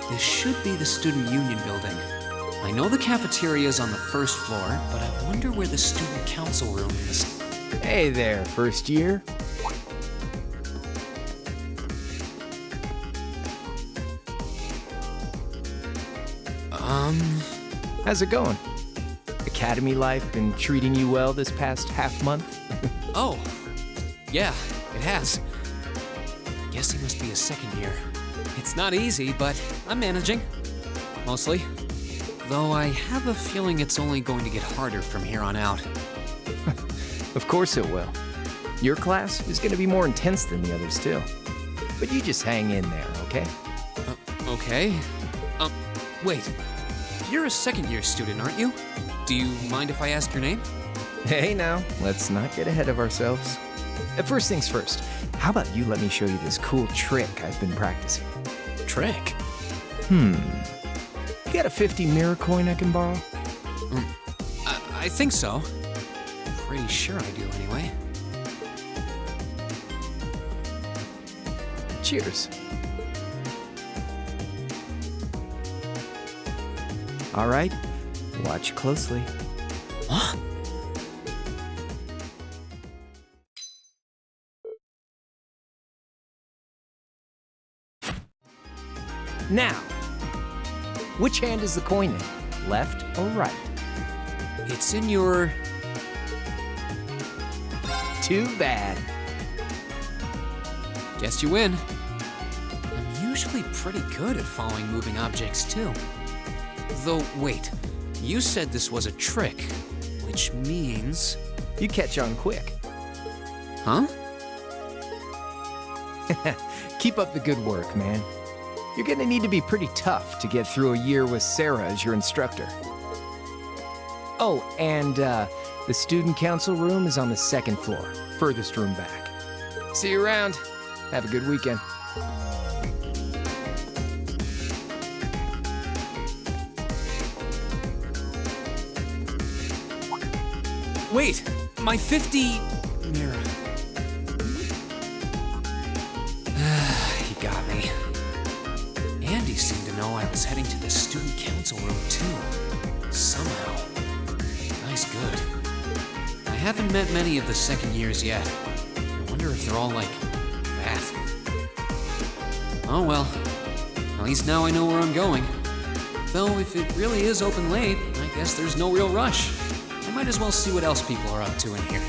This should be the Student Union building. I know the cafeteria is on the first floor, but I wonder where the Student Council room is. Hey there, first year. How's it going? Academy life been treating you well this past half month? Oh, yeah, it has. Guess he must be a second year. It's not easy, but I'm managing. Mostly. Though I have a feeling it's only going to get harder from here on out. Of course it will. Your class is going to be more intense than the others, too. But you just hang in there, okay? Okay. Wait. You're a second-year student, aren't you? Do you mind if I ask your name? Hey now, let's not get ahead of ourselves. First things first, how about you let me show you this cool trick I've been practicing? Trick? You got a 50 mirror coin I can borrow? I think so. Pretty sure I do, anyway. Cheers. All right, watch closely. What? Now, which hand is the coin in? Left or right? It's in your... Too bad. Guess you win. I'm usually pretty good at following moving objects, too. Though, wait. You said this was a trick, which means... You catch on quick. Huh? Keep up the good work, man. You're gonna need to be pretty tough to get through a year with Sarah as your instructor. Oh, and the student council room is on the second floor, furthest room back. See you around. Have a good weekend. Wait, my 50 mirror. He got me. Andy seemed to know I was heading to the student council room too. Somehow. Guy's good. I haven't met many of the second years yet. I wonder if they're all like that. Oh well. At least now I know where I'm going. Though if it really is open late, I guess there's no real rush. I might as well see what else people are up to in here.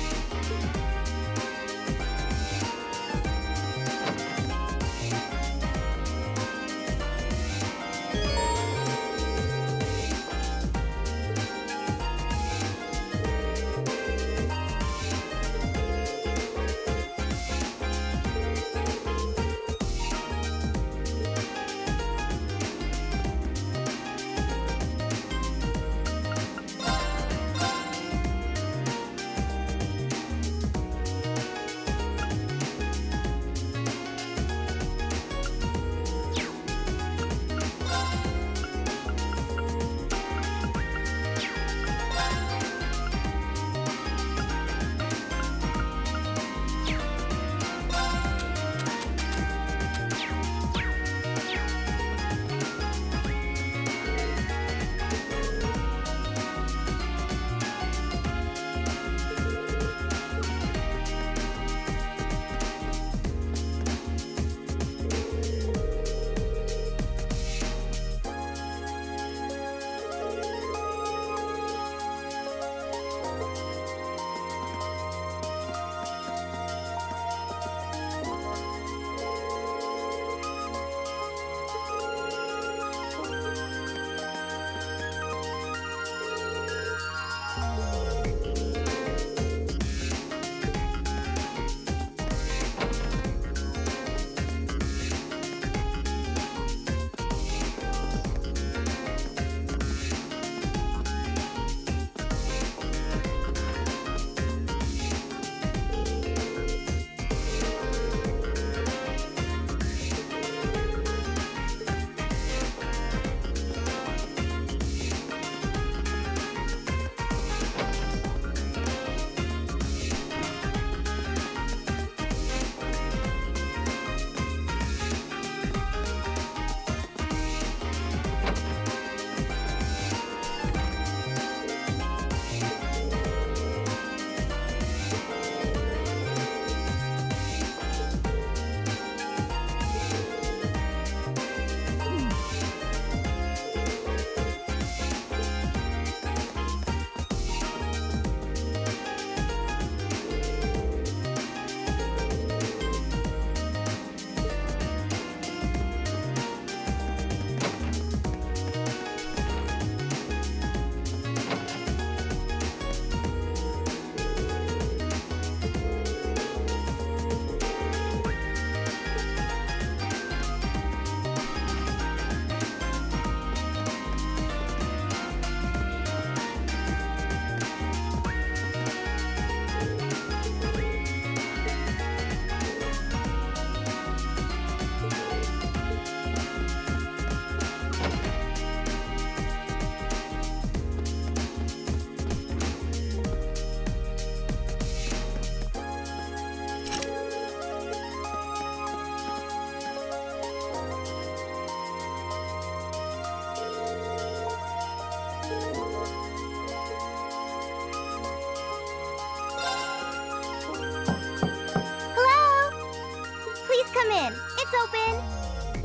open!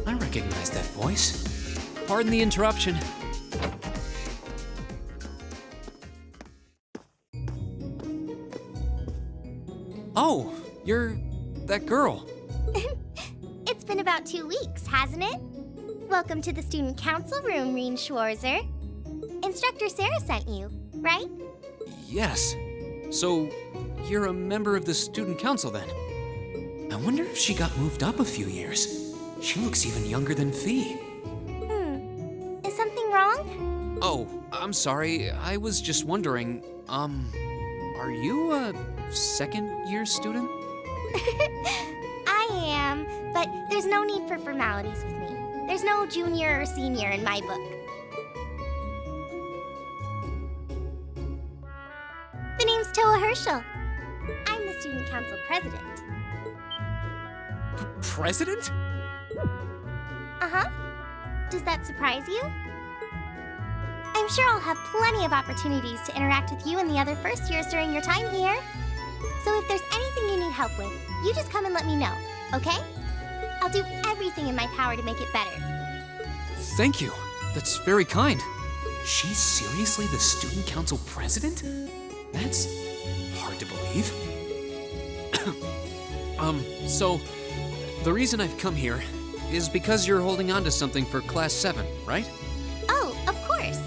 I recognize that voice. Pardon the interruption. Oh, you're that girl. It's been about 2 weeks, hasn't it? Welcome to the student council room, Reen Schwarzer. Instructor Sarah sent you, right? Yes. So, you're a member of the student council then? I wonder if she got moved up a few years. She looks even younger than Fee. Is something wrong? Oh, I'm sorry. I was just wondering, are you a second-year student? I am, but there's no need for formalities with me. There's no junior or senior in my book. The name's Toa Herschel. I'm the student council president. President? Uh-huh. Does that surprise you? I'm sure I'll have plenty of opportunities to interact with you and the other first years during your time here. So if there's anything you need help with, you just come and let me know, okay? I'll do everything in my power to make it better. Thank you. That's very kind. She's seriously the student council president? That's hard to believe. So, the reason I've come here is because you're holding on to something for Class 7, right? Oh, of course.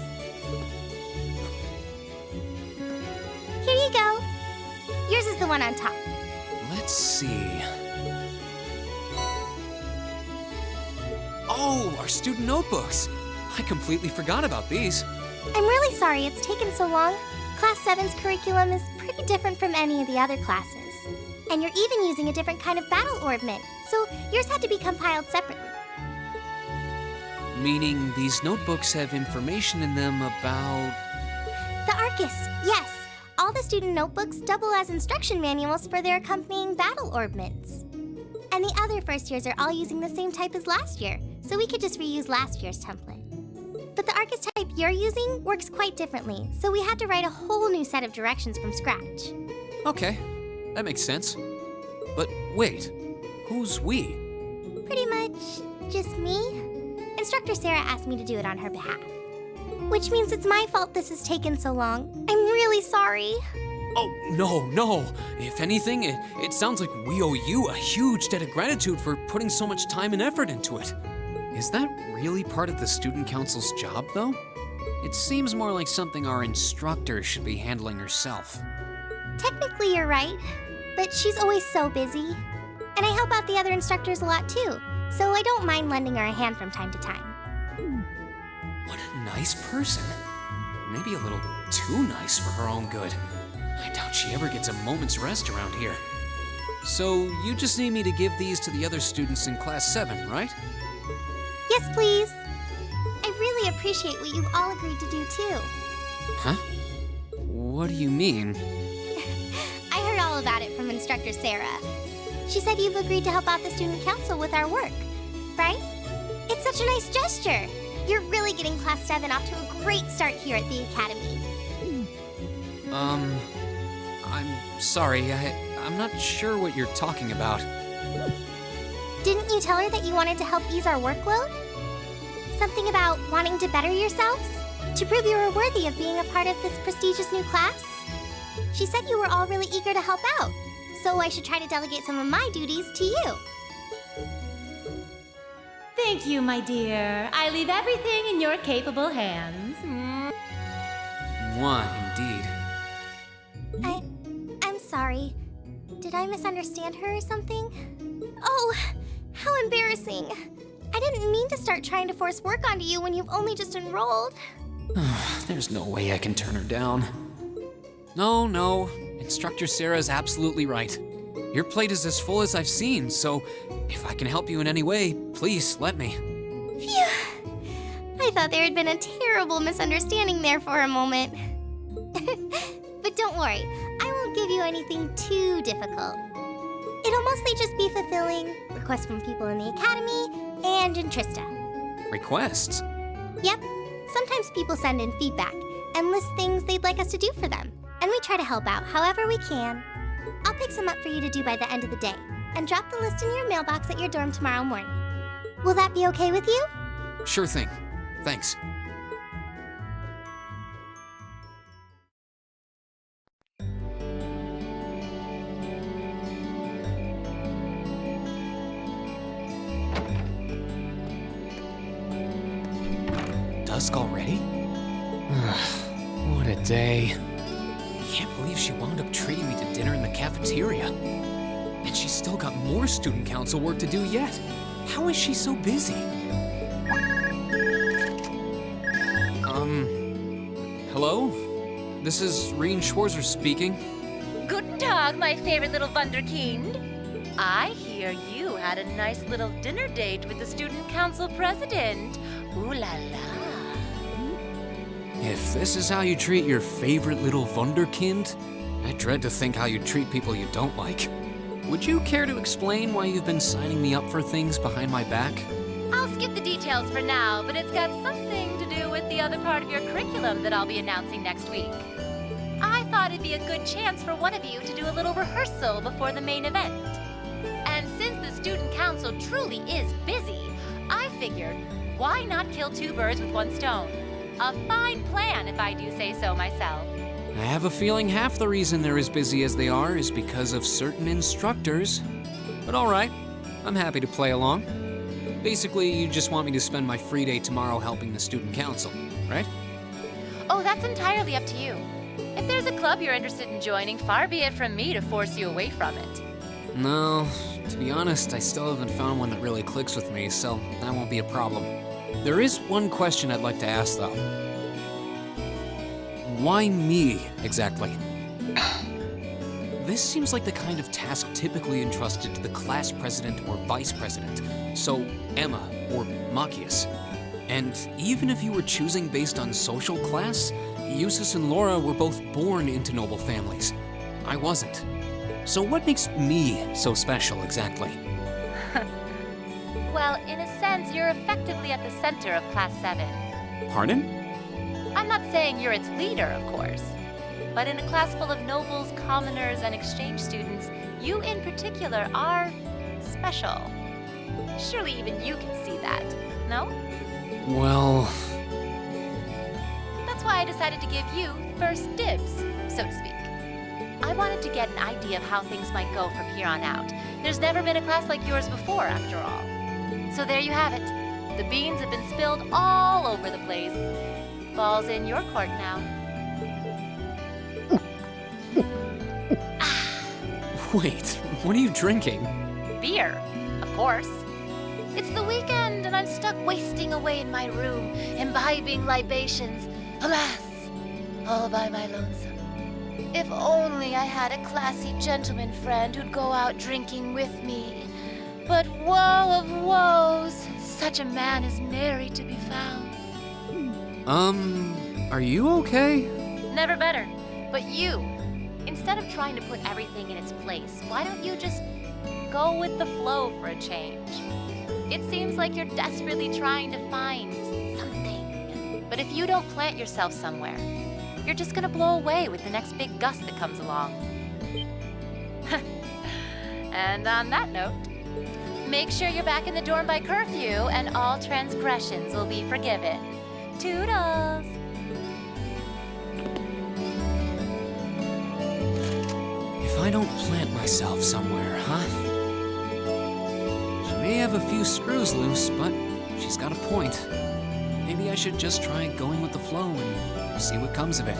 Here you go. Yours is the one on top. Let's see. Oh, our student notebooks. I completely forgot about these. I'm really sorry it's taken so long. Class 7's curriculum is pretty different from any of the other classes. And you're even using a different kind of battle orbment, so yours had to be compiled separately. Meaning these notebooks have information in them about... The Arcus, yes. All the student notebooks double as instruction manuals for their accompanying battle orbments. And the other first years are all using the same type as last year, so we could just reuse last year's template. But the Arcus type you're using works quite differently, so we had to write a whole new set of directions from scratch. Okay, that makes sense. But wait, who's we? Pretty much just me. Instructor Sarah asked me to do it on her behalf. Which means it's my fault this has taken so long. I'm really sorry. Oh, no. If anything, it sounds like we owe you a huge debt of gratitude for putting so much time and effort into it. Is that really part of the student council's job, though? It seems more like something our instructor should be handling herself. Technically, you're right, but she's always so busy. And I help out the other instructors a lot, too, so I don't mind lending her a hand from time to time. What a nice person. Maybe a little too nice for her own good. I doubt she ever gets a moment's rest around here. So, you just need me to give these to the other students in Class 7, right? Yes, please. I really appreciate what you've all agreed to do, too. Huh? What do you mean? I heard all about it from Instructor Sarah. She said you've agreed to help out the student council with our work, right? It's such a nice gesture. You're really getting Class 7 off to a great start here at the Academy. I'm sorry, I'm not sure what you're talking about. Didn't you tell her that you wanted to help ease our workload? Something about wanting to better yourselves? To prove you were worthy of being a part of this prestigious new class? She said you were all really eager to help out, so I should try to delegate some of my duties to you. Thank you, my dear. I leave everything in your capable hands. Mwah, indeed. I'm sorry. Did I misunderstand her or something? Oh, how embarrassing. I didn't mean to start trying to force work onto you when you've only just enrolled. There's no way I can turn her down. No. Instructor Sarah's absolutely right. Your plate is as full as I've seen, so if I can help you in any way, please let me. Phew. I thought there had been a terrible misunderstanding there for a moment. But don't worry, I won't give you anything too difficult. It'll mostly just be fulfilling requests from people in the Academy and in Trista. Requests? Yep. Sometimes people send in feedback and list things they'd like us to do for them, and we try to help out however we can. I'll pick some up for you to do by the end of the day. and drop the list in your mailbox at your dorm tomorrow morning. Will that be okay with you? Sure thing. Thanks. Dusk already? What a day. Can't believe she wound up treating me to dinner in the cafeteria. And she's still got more student council work to do yet. How is she so busy? Hello? This is Reen Schwarzer speaking. Guten Tag, my favorite little Wunderkind. I hear you had a nice little dinner date with the student council president. Ooh la la. If this is how you treat your favorite little Wunderkind, I dread to think how you treat people you don't like. Would you care to explain why you've been signing me up for things behind my back? I'll skip the details for now, but it's got something to do with the other part of your curriculum that I'll be announcing next week. I thought it'd be a good chance for one of you to do a little rehearsal before the main event. And since the student council truly is busy, I figured, why not kill two birds with one stone? A fine plan, if I do say so myself. I have a feeling half the reason they're as busy as they are is because of certain instructors. But all right, I'm happy to play along. Basically, you just want me to spend my free day tomorrow helping the student council, right? Oh, that's entirely up to you. If there's a club you're interested in joining, far be it from me to force you away from it. No, to be honest, I still haven't found one that really clicks with me, so that won't be a problem. There is one question I'd like to ask, though. Why me, exactly? This seems like the kind of task typically entrusted to the class president or vice president, so Emma or Machias. And even if you were choosing based on social class, Eustace and Laura were both born into noble families. I wasn't. So what makes me so special, exactly? Well, in a sense, you're effectively at the center of Class 7. Pardon? I'm not saying you're its leader, of course. But in a class full of nobles, commoners, and exchange students, you in particular are special. Surely even you can see that, no? Well... That's why I decided to give you first dibs, so to speak. I wanted to get an idea of how things might go from here on out. There's never been a class like yours before, after all. So there you have it. The beans have been spilled all over the place. Ball's in your court now. Wait, what are you drinking? Beer, of course. It's the weekend and I'm stuck wasting away in my room, imbibing libations. Alas, all by my lonesome. If only I had a classy gentleman friend who'd go out drinking with me. But woe of woes, such a man is nary to be found. Are you okay? Never better. But you, instead of trying to put everything in its place, why don't you just go with the flow for a change? It seems like you're desperately trying to find something. But if you don't plant yourself somewhere, you're just gonna blow away with the next big gust that comes along. And on that note, make sure you're back in the dorm by curfew and all transgressions will be forgiven. Toodles! If I don't plant myself somewhere, huh? She may have a few screws loose, but she's got a point. Maybe I should just try going with the flow and see what comes of it.